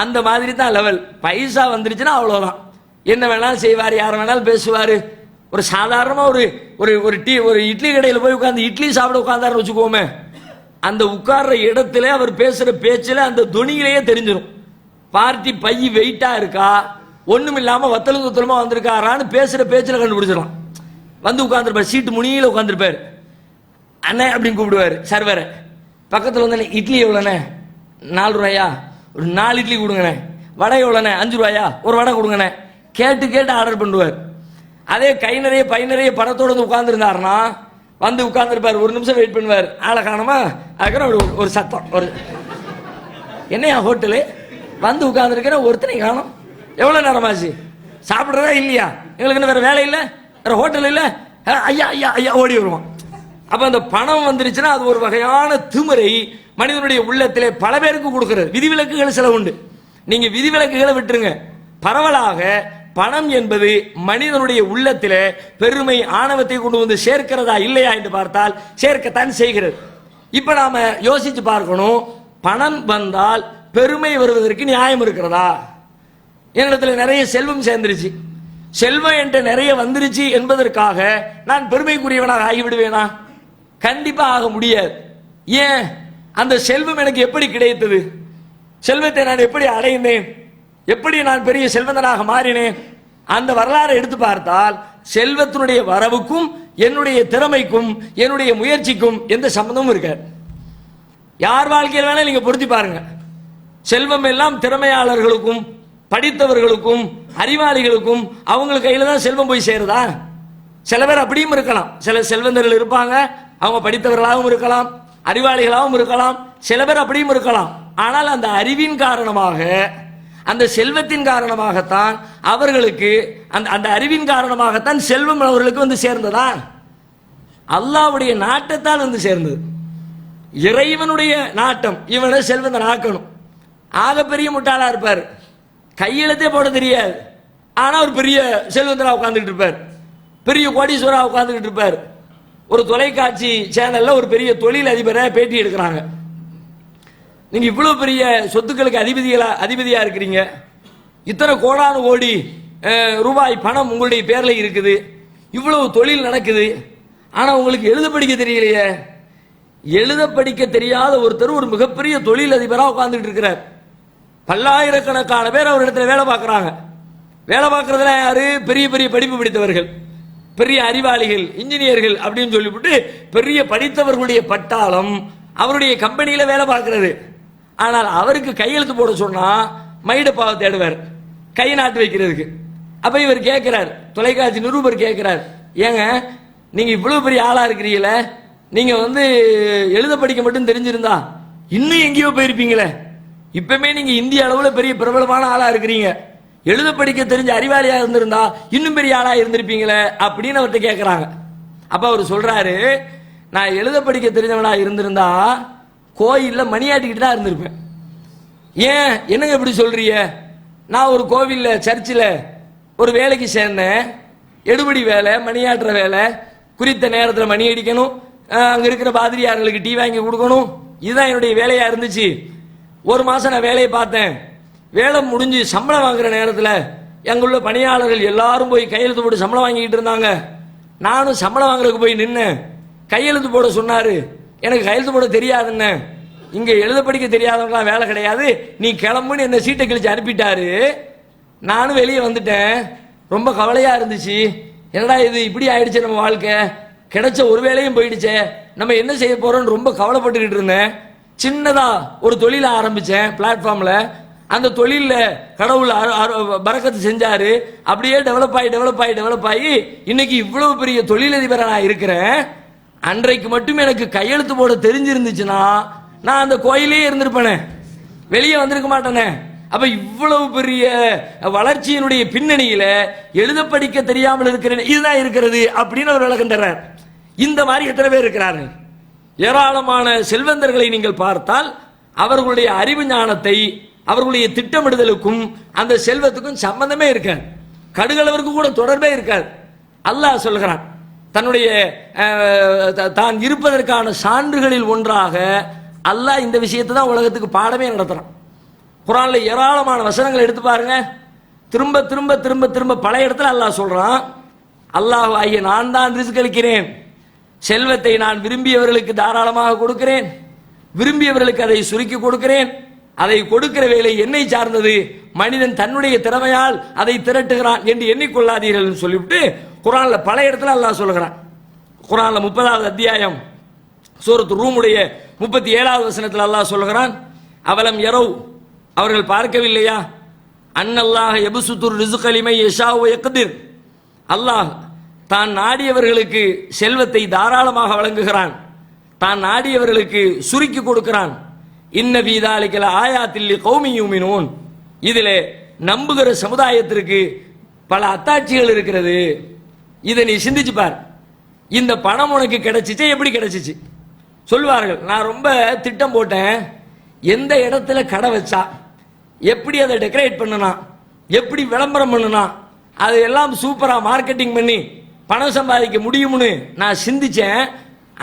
அந்த மாதிரி தான் லெவல். பைசா வந்துருச்சுன்னா அவ்வளவுதான், என்ன வேணாலும் செய்வார், யார் வேணாலும் பேசுவார். ஒரு சாதாரணமா ஒரு இட்லி கடையில் போய் உட்கார்ந்து இட்லி சாப்பிட உட்கார்ந்தாருன்னு வச்சுக்கோமே, அந்த உட்கார்ற இடத்துல அவர் பேசுற பேச்சுல அந்த துணியிலேயே தெரிஞ்சிடும் பார்ட்டி பை வெயிட்டா இருக்கா, ஒண்ணும் இல்லாம வத்தலும் சுத்தலமா வந்திருக்காரான்னு பேசுற பேச்சுல கண்டுபிடிச்சிடலாம். வந்து உட்கார்ந்துருப்பாரு, சீட்டு முனியில உட்கார்ந்துருப்பாரு, அண்ணே அப்படின்னு கூப்பிடுவாரு சர்வரை. பக்கத்துல வந்து இட்லி எவ்வளோண்ணே? 4 ரூபாயா? ஒரு 4 இட்லி கொடுங்கண்ணே. வடை எவ்வளோண்ணே? 5 ரூபாயா? ஒரு வடை கொடுங்கண்ணே. கேட்டு ஆர்டர் பண்ணுவார். அதே கை நிறைய பை நிறைய பணத்தோடு வந்து உட்கார்ந்துருந்தாருன்னா வந்து உட்கார்ந்துருப்பார், 1 நிமிஷம் வெயிட் பண்ணுவார், ஆளை காணமா. அதுக்கப்புறம் ஒரு சத்தம், ஒரு என்னையா ஹோட்டலு வந்து உட்கார்ந்துருக்கிறேன், ஒருத்தனை காணும், எவ்வளவு நேரமாச்சு, சாப்பிட்றதா இல்லையா, எங்களுக்கு வேற வேலை இல்லை, வேற ஹோட்டல் இல்லை, ஐயா ஐயா ஐயா ஓடி வருவான். அப்ப அந்த பணம் வந்துருச்சுன்னா அது ஒரு வகையான திமிரை மனிதனுடைய உள்ளத்திலே பல பேருக்கு கொடுக்கிறது. விதிவிலக்குகள் சில உண்டு, நீங்க விதிவிலக்குகளை விட்டுருங்க. பரவலாக பணம் என்பது மனிதனுடைய உள்ளத்திலே பெருமை, ஆணவத்தை கொண்டு வந்து சேர்க்கிறதா இல்லையா என்று பார்த்தால் சேர்க்கத்தான் செய்கிறது. இப்ப நாம யோசிச்சு பார்க்கணும், பணம் வந்தால் பெருமை வருவதற்கு நியாயம் இருக்கிறதா? என்னிடத்துல நிறைய செல்வம் சேர்ந்துருச்சு, செல்வம் என்ற நிறைய வந்துருச்சு என்பதற்காக நான் பெருமைக்குரியவனாக ஆகிவிடுவேனா? கண்டிப்பா ஆக முடியாது. ஏன்? அந்த செல்வம் எனக்கு எப்படி கிடைத்தது? செல்வத்தை நான் எப்படி அடைந்தேன்? எப்படி நான் பெரிய செல்வந்தனாக மாறினேன்? அந்த வரலாறை எடுத்து பார்த்தால் செல்வத்தினுடைய வரவுக்கும் என்னுடைய திறமைக்கும் என்னுடைய முயற்சிக்கும் எந்த சம்பந்தமும் இருக்காது. யார் வாழ்க்கையில் வேணா நீங்க பொருத்தி பாருங்க. செல்வம் எல்லாம் திறமையாளர்களுக்கும் படித்தவர்களுக்கும் அறிவாளிகளுக்கும் அவங்க கையில தான் செல்வம் போய் சேருதா? சில பேர் அப்படியும் இருக்கலாம். சில செல்வந்தர்கள் இருப்பாங்க, அவங்க படித்தவர்களாகவும் இருக்கலாம், அறிவாளிகளாகவும் இருக்கலாம். சில பேர் அப்படியும் இருக்கலாம். ஆனால் அந்த அறிவின் காரணமாக, அந்த செல்வத்தின் காரணமாகத்தான் அவர்களுக்கு, அந்த அறிவின் காரணமாகத்தான் செல்வம் அவர்களுக்கு வந்து சேர்ந்ததா? அல்லாஹ்வுடைய நாட்டத்தால் வந்து சேர்ந்தது. இறைவனுடைய நாட்டம் இவனை செல்வந்தன் ஆக்கணும். ஆக பெரிய முட்டாளா இருப்பார், கையெழுத்தே போட தெரியாது, ஆனா ஒரு பெரிய செல்வந்தரா உட்கார்ந்துட்டு இருப்பார், பெரிய கோடீஸ்வரா உட்கார்ந்துட்டு இருப்பார். ஒரு தொலைக்காட்சி சேனல்ல ஒரு பெரிய தொழில் அதிபரை பேட்டி எடுக்கிறாங்க. நீங்க இவ்வளவு பெரிய சொத்துக்களுக்கு அதிபதியா இருக்கிறீங்க, இத்தனை கோடானு கோடி ரூபாய் பணம் உங்களுடைய பேர்ல இருக்குது, இவ்வளவு தொழில் நடக்குது, ஆனா உங்களுக்கு எழுத படிக்க தெரியலையே. எழுத படிக்க தெரியாத ஒருத்தர் ஒரு மிகப்பெரிய தொழில் அதிபராக உட்கார்ந்துட்டு இருக்கிறார். பல்லாயிரக்கணக்கான பேர் அவர் இடத்துல வேலை பார்க்கறாங்க. வேலை பார்க்கறதுல யாரு? பெரிய பெரிய படிப்பு படித்தவர்கள், பெரிய அறிவாளிகள், இன்ஜினியர்கள் அப்படின்னு சொல்லிவிட்டு பெரிய படித்தவர்களுடைய பட்டாளம் அவருடைய கம்பெனியில வேலை பார்க்கிறது. ஆனால் அவருக்கு கையெழுத்து போட சொன்னா மைடப்பாவை தேடுவார் கை நாட்டு வைக்கிறதுக்கு. அப்ப இவர் கேட்கிறார், தொலைக்காட்சி நிருபர் கேட்கிறார், ஏங்க நீங்க இவ்வளவு பெரிய ஆளா இருக்கிறீங்களே, நீங்க வந்து எழுத படிக்க மட்டும் தெரிஞ்சிருந்தா இன்னும் எங்கேயோ போயிருப்பீங்களே, இப்பவுமே நீங்க இந்திய அளவுல பெரிய பிரபலமான ஆளா இருக்கிறீங்க, எழுத படிக்க தெரிஞ்ச அறிவாளியா இருந்திருந்தா இன்னும் பெரிய ஆளா இருந்திருப்பீங்களே அப்படின்னு அவர்கிட்ட கேட்கிறாங்க. அப்ப அவர் சொல்றாரு, நான் எழுத படிக்க தெரிஞ்சவனா இருந்திருந்தா கோயில்ல மணியாட்டிக்கிட்டு தான் இருந்திருப்பேன். ஏன் என்னங்க இப்படி சொல்றீங்க? நான் ஒரு கோவில்ல சர்ச்சில் ஒரு வேலைக்கு சேர்ந்தேன், எடுபடி வேலை, மணியாட்டுற வேலை, குறித்த நேரத்தில் மணி அடிக்கணும், அங்க இருக்கிற பாதிரியார்களுக்கு டீ வாங்கி கொடுக்கணும், இதுதான் என்னுடைய வேலையா இருந்துச்சு. ஒரு மாசம் நான் வேலையை பார்த்தேன். வேலை முடிஞ்சு சம்பளம் வாங்குற நேரத்தில் எங்குள்ள பணியாளர்கள் எல்லாரும் போய் கையெழுத்து போட்டு சம்பளம் வாங்கிட்டு இருந்தாங்க. நானும் சம்பளம் வாங்குறதுக்கு போய் நின்னேன். கையெழுத்து போட சொன்னாரு, எனக்கு கையெழுத்து போட தெரியாதுன்னு, இங்க எழுத படிக்க தெரியாதவங்களாம் வேலை கிடையாது, நீ கிளம்புன்னு என்ன சீட்டை கிழிச்சு அனுப்பிட்டாரு. நானும் வெளியே வந்துட்டேன். ரொம்ப கவலையா இருந்துச்சு, என்னடா இது இப்படி ஆயிடுச்சு நம்ம வாழ்க்கை, கிடைச்ச ஒரு வேலையும் போயிடுச்சே, நம்ம என்ன செய்ய போறோம்னு ரொம்ப கவலைப்பட்டுக்கிட்டு இருந்தேன். சின்னதா ஒரு தொழில ஆரம்பிச்சேன் பிளாட்ஃபார்ம்ல. அந்த தொழில கடவுள் பரக்கத்து செஞ்சாரு. அப்படியே டெவலப் ஆகி இன்னைக்கு இவ்வளவு பெரிய தொழிலதிபரை நான் இருக்கிறேன். அன்றைக்கு மட்டும் எனக்கு கையெழுத்து போட தெரிஞ்சிருந்துச்சுன்னா நான் அந்த கோயிலே இருந்திருப்பேனே, வெளியே வந்திருக்க மாட்டேனே. அப்ப இவ்வளவு பெரிய வளர்ச்சியினுடைய பின்னணியில எழுத படிக்க தெரியாமல் இருக்கிறேன், இதுதான் இருக்கிறது அப்படின்னு அவர் விளக்குகிறார். இந்த மாதிரி எத்தனை பேர் இருக்கிறார்கள்? ஏராளமான செல்வந்தர்களை நீங்கள் பார்த்தால் அவர்களுடைய அறிவு ஞானத்தை, அவர்களுடைய திட்டமிடுதலுக்கும் அந்த செல்வத்துக்கும் சம்பந்தமே இருக்காது, கடுகளவருக்கு கூட தொடர்பே இருக்காது. அல்லாஹ் சொல்கிறான், தன்னுடைய தான் இருப்பதற்கான சான்றுகளில் ஒன்றாக அல்லாஹ் இந்த விஷயத்தை தான் உலகத்துக்கு பாடமே நடத்துறான். குர்ஆன்ல ஏராளமான வசனங்களை எடுத்து பாருங்க, திரும்ப திரும்ப திரும்ப திரும்ப பல இடத்துல அல்லாஹ் சொல்றான், அல்லாஹ் ஆகிய நான் தான் ரிஸ்க் அளிக்கிறேன், செல்வத்தை நான் விரும்பியவர்களுக்கு தாராளமாக கொடுக்கிறேன், விரும்பியவர்களுக்கு அதை சுருக்கி கொடுக்கிறேன், அதை கொடுக்கிற வேலை என்னை சார்ந்தது, மனிதன் தன்னுடைய திறமையால் அதை திரட்டுகிறான் என்று எண்ணிக்கொள்ளாதீர்கள் சொல்லிவிட்டு குர்ஆன்ல பல இடத்துல அல்லாஹ் சொல்கிறான். குர்ஆன்ல 30வது அத்தியாயம் சூரத் ரூமுடைய 37வது வசனத்தில் அல்லாஹ் சொல்கிறான், அவலம் யரவ், அவர்கள் பார்க்கவில்லையா, அன்னல்லாஹ் யப்சுத்துர் ரிஸ்க லிமை யஷா வ யக்திர், அல்லாஹ் தான் நாடியவர்களுக்கு செல்வத்தை தாராளமாக வழங்குகிறான், தான் நாடியவர்களுக்கு சுருக்கி கொடுக்கிறான். இன்ன ஃபீ ஸாலிக லஆயாத்தில் லிகௌமி யுமினூன், இதிலே நம்புகிற சமுதாயத்திற்கு பல அத்தாட்சிகள் இருக்கிறது. இதை நீ சிந்திச்சு பார். இந்த பணம் உனக்கு கிடைச்சிச்சு, எப்படி கிடைச்சிச்சு? சொல்வார்கள், நான் ரொம்ப திட்டம் போட்டேன், எந்த இடத்துல கடை வச்சா, எப்படி அதை டெக்கரேட் பண்ணனா, எப்படி விளம்பரம் பண்ணனா, அது எல்லாம் சூப்பரா மார்க்கெட்டிங் பண்ணி பணம் சம்பாதிக்க முடியும்னு நான் சிந்திச்சேன்,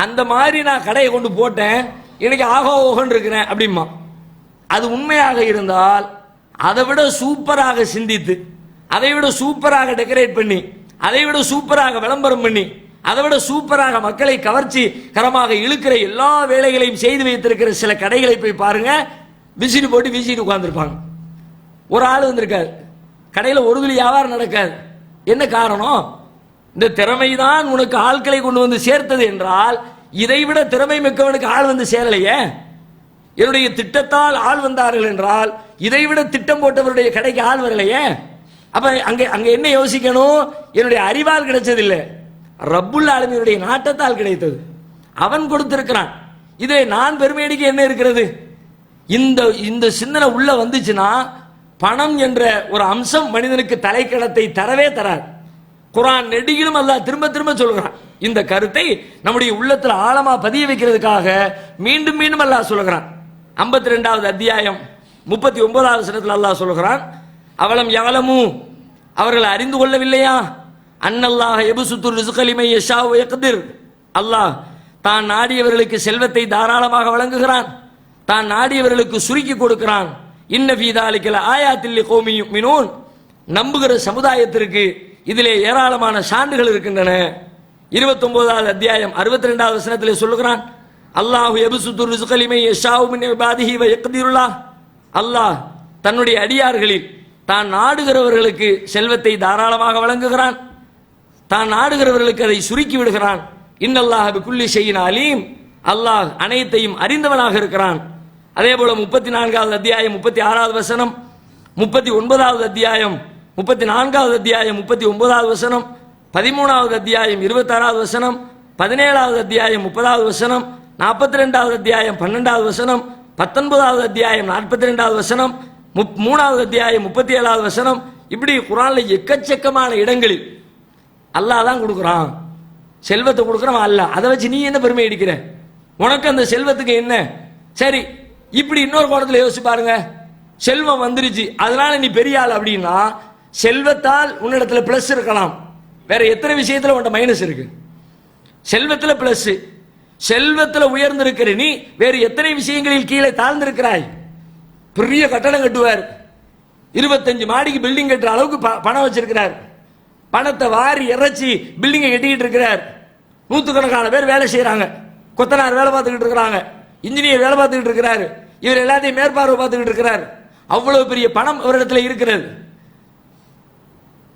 அந்த மாதிரி நான் கடையை கொண்டு போட்டேன், எனக்கு ஆகோ ஓகன் இருக்கிறேன் அப்படிமா. அது உண்மையாக இருந்தால் அதை விட சூப்பராக சிந்தித்து, அதை விட சூப்பராக டெக்கரேட் பண்ணி, அதை விட சூப்பராக விளம்பரம் பண்ணி, அதை விட சூப்பராக மக்களை கவர்ச்சி கரமாக இழுக்கிற எல்லா வேலைகளையும் செய்து வைத்திருக்கிற சில கடைகளை போய் பாருங்க, விசிறி போட்டு வீசிட்டு உட்கார்ந்துருப்பாங்க. ஒரு ஆள் வந்திருக்காரு, கடையில் ஒரு துளி வியாபாரம் நடக்காது. என்ன காரணம்? இந்த திறமைதான் உனக்கு ஆட்களை கொண்டு வந்து சேர்த்தது என்றால், இதைவிட திறமை மிக்கவனுக்கு ஆள் வந்து சேரலையே. என்னுடைய திட்டத்தால் ஆள் வந்தார்கள் என்றால், இதைவிட திட்டம் போட்டவருடைய கடைக்கு ஆள் வரலையே. அப்ப அங்க என்ன யோசிக்கணும்? என்னுடைய அறிவால் கிடைச்சதில்லை, ரப்புல் ஆலமீனுடைய நாட்டத்தால் கிடைத்தது. அவன் கொடுத்திருக்கிறான். இதை நான் பெருமையடிக்க என்ன இருக்கிறது? இந்த சிந்தனை உள்ள வந்துச்சுன்னா, பணம் என்ற ஒரு அம்சம் மனிதனுக்கு தலைக்கணத்தை தரவே தராது. குர்ஆன் நெடுகிலும் அல்லாஹ் திரும்ப திரும்ப சொல்கிறான். இந்த கருத்தை நம்முடைய உள்ளத்தில் ஆழமா பதிய வைக்கிறதுக்காக மீண்டும் மீண்டும் அல்லாஹ் சொல்கிறான். 52வது அத்தியாயம் 39வது வசனத்தில் அல்லாஹ் சொல்கிறான், அவலம் யஅலமு, அவர்கள் அறிந்து கொள்ளவில்லையா, அன்னல்லாஹ யப்சுத்துர் ரிஸ்க லிமன் யஷாஉ வ யக்திர், அல்லாஹ் தான் நாடியவர்களுக்கு செல்வத்தை தாராளமாக வழங்குகிறான், தான் நாடியவர்களுக்கு சுருக்கி கொடுக்கிறான். இன்ன ஃபீ தாலிக லஆயாத்தில் லிகௌமி யுமினூன், நம்புகிற சமுதாயத்திற்கு இதிலே ஏராளமான சான்றுகள் இருக்கின்றன. 29வது அத்தியாயம் 62வது வசனத்திலே சொல்லுகிறான், அல்லாஹு யப்சுத்துர் ரிஸ்க லிமன் யஷாஉ மின் இபாதிஹி வ யக்திருல்லாஹ், அல்லாஹ் தன்னுடைய அடியார்களில் தான் நாடுகிறவர்களுக்கு செல்வத்தை தாராளமாக வழங்குகிறான், தான் நாடுகிறவர்களுக்கு அதை சுருக்கி விடுகிறான். இன்னல்லாஹ பிகுல்லி ஷைஇன் அலீம், அல்லாஹ் அனைத்தையும் அறிந்தவனாக இருக்கிறான். அதே போல 34வது அத்தியாயம் 36வது வசனம், 39வது அத்தியாயம் 34வது அத்தியாயம் 39வது வசனம், 13வது அத்தியாயம் 26வது வசனம், 17வது அத்தியாயம் 30வது வசனம், 42வது அத்தியாயம் 12வது வசனம், 19வது அத்தியாயம் 42வது வசனம், 3வது அத்தியாயம் 37வது வசனம், இப்படி குர்ஆன்ல எக்கச்சக்கமான இடங்களில் அல்லாஹ் தான் கொடுக்குறான். செல்வத்தை கொடுக்குறவன் அல்லாஹ். அதை வச்சு நீ என்ன பெருமை அடிக்கிற? உனக்கு அந்த செல்வத்துக்கு என்ன? சரி, இப்படி இன்னொரு கோணத்தில் யோசிச்சு பாருங்க. செல்வம் வந்துருச்சு, அதனால நீ பெரிய ஆள் அப்படின்னா, செல்வத்தால் உன்னிடத்துல பிளஸ் இருக்கலாம், வேற எத்தனை விஷயத்துல உன்ட மைனஸ் இருக்கு? செல்வத்துல பிளஸ், செல்வத்துல உயர்ந்திருக்கிற நீ வேறு எத்தனை விஷயங்களில் கீழே தாழ்ந்திருக்கிறாய்? பெரிய கட்டடம் கட்டுவார், 25 மாடிக்கு பில்டிங் கட்டுற அளவுக்கு பணம் வச்சிருக்கிறார், பணத்தை வாரி இறைச்சி பில்டிங்கை கட்டிக்கிட்டு இருக்கிறார். 100கணக்கான பேர் வேலை செய்யறாங்க, கொத்தனார் வேலை பார்த்துக்கிட்டு இருக்கிறாங்க, இன்ஜினியர் வேலை பார்த்துக்கிட்டு இருக்கிறாரு, இவர் எல்லாத்தையும் மேற்பார்வை பார்த்துக்கிட்டு இருக்கிறார். அவ்வளவு பெரிய பணம் அவரிடத்துல இருக்கிறது.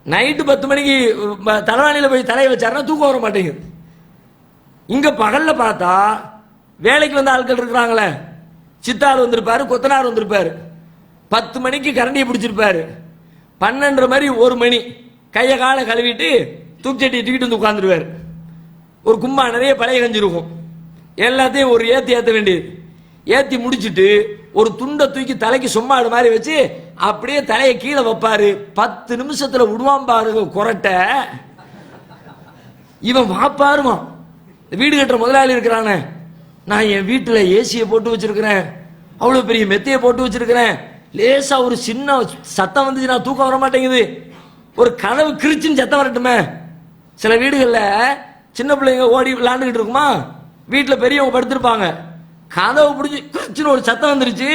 நைட்டு 10 மணிக்கு தலைவாணியில போய் தலையை வச்சாருன்னா தூக்கம் வர மாட்டேங்குது. இங்க பகல்ல பார்த்தா வேலைக்கு வந்த ஆட்கள் இருக்கிறாங்களே, சித்தார் வந்திருப்பாரு, கொத்தனார் வந்திருப்பாரு, 10 மணிக்கு கரண்டியை பிடிச்சிருப்பாரு, 12:30 மாதிரி 1 மணி கையை காலை கழுவிட்டு தூக்கச்சட்டியை தூக்கிட்டு வந்து உட்கார்ந்துருவாரு. ஒரு கும்பா நிறைய பழைய கஞ்சி இருக்கும், எல்லாத்தையும் ஒரு ஏத்த வேண்டியது. ஏத்தி முடிச்சுட்டு ஒரு துண்டை தூக்கி தலைக்கு சும்மாடு மாதிரி வச்சு அப்படியே தலையை கீழே வைப்பாரு. 10 நிமிஷத்துல விடுவான் பாருங்க கொரட்டை. இவன் வாப்பாருமா, வீடு கட்டுற முதலாளி இருக்கிறானே, நான் என் வீட்டுல ஏசியை போட்டு வச்சிருக்கிறேன், அவ்வளவு பெரிய மெத்தையை போட்டு வச்சிருக்கிறேன், லேசா ஒரு சின்ன சத்தம் வந்துச்சு, நான் தூக்கம் வர மாட்டேங்குது, ஒரு கதவு கிரிச்சுன்னு சத்தம் வரட்டுமே. சில வீடுகள்ல சின்ன பிள்ளைங்க ஓடி விளையாண்டுகிட்டு இருக்குமா, வீட்டுல பெரியவங்க படுத்திருப்பாங்க, கதவு பிடிச்சி கிரிச்சுன்னு ஒரு சத்தம் வந்துருச்சு,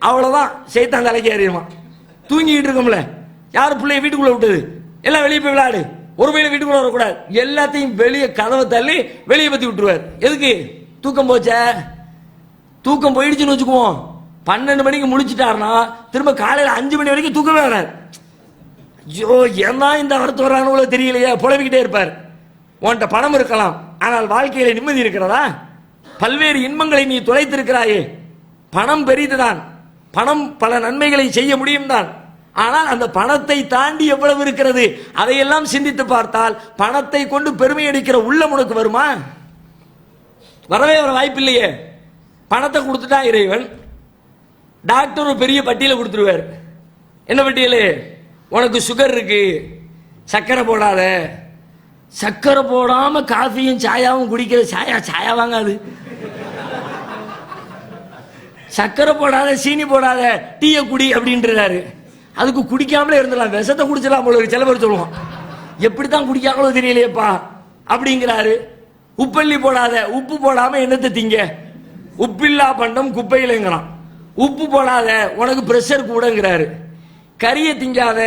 அவ்வளவுதான் சைத்தான் தலைக்கு ஏறிடுமா. தூங்கிட்டு இருக்கோம்ல, யாரு பிள்ளைய வீட்டுக்குள்ள விட்டது? எல்லாம் வெளியே போய் விளையாடு, ஒரு பையனை வீட்டுக்குள்ள வரக்கூடாது, எல்லாத்தையும் வெளியே கதவை தள்ளி வெளியே பத்தி விட்டுருவார். எதுக்கு? தூக்கம் போச்ச. தூக்கம் போயிடுச்சுன்னு வச்சுக்குவோம், 12 மணிக்கு முழிச்சிட்டாருன்னா திரும்ப காலையில 5 மணி வரைக்கும் தூக்கமே வராது. ஐயோ ஏன்னா இந்த வரத்து வர்றாங்களோ தெரியலையா, புலம்பிக்கிட்டே இருப்பார். உன்கிட்ட பணம் இருக்கலாம், ஆனால் வாழ்க்கையில நிம்மதி இருக்கிறதா? பல்வேறு இன்பங்களை நீ தொலைத்திருக்கிறாயே. பணம் பெரிதுதான், பணம் பல நன்மைகளை செய்ய முடியும் தான், ஆனால் அந்த பணத்தை தாண்டி எவ்வளவு இருக்கிறது அதையெல்லாம் சிந்தித்து பார்த்தால் பணத்தை கொண்டு பெருமை அடிக்கிற உள்ளம் உனக்கு வருமா? வரவே வர வாய்ப்பில்லையே. பணத்தை கொடுத்துட்டா இறைவன், டாக்டர் ஒரு பெரிய பட்டியலை கொடுத்துருவார். என்ன பட்டியல்? உனக்கு சுகர் இருக்கு, சக்கரை போடாத. சக்கரை போடாம காஃபியும் சாயாவும் குடிக்கிற சாயா வாங்காது. சக்கரை போடாத, சீனி போடாத, டீயை குடி அப்படின்றாரு. அதுக்கு குடிக்காமலே இருந்தலாம், விஷத்தை குடிச்சலாம் போல சில பேர் சொல்லுவான். எப்படித்தான் குடிக்காமலோ தெரியலையப்பா அப்படிங்கிறாரு. உப்பள்ளி போடாத, உப்பு போடாம என்னத்தை திங்க, உப்பில்லா பண்டம் குப்பையிலங்கிறான். உப்பு போடாத, உனக்கு பிரஷர் கூடங்கிறாரு. கறியை திங்காத,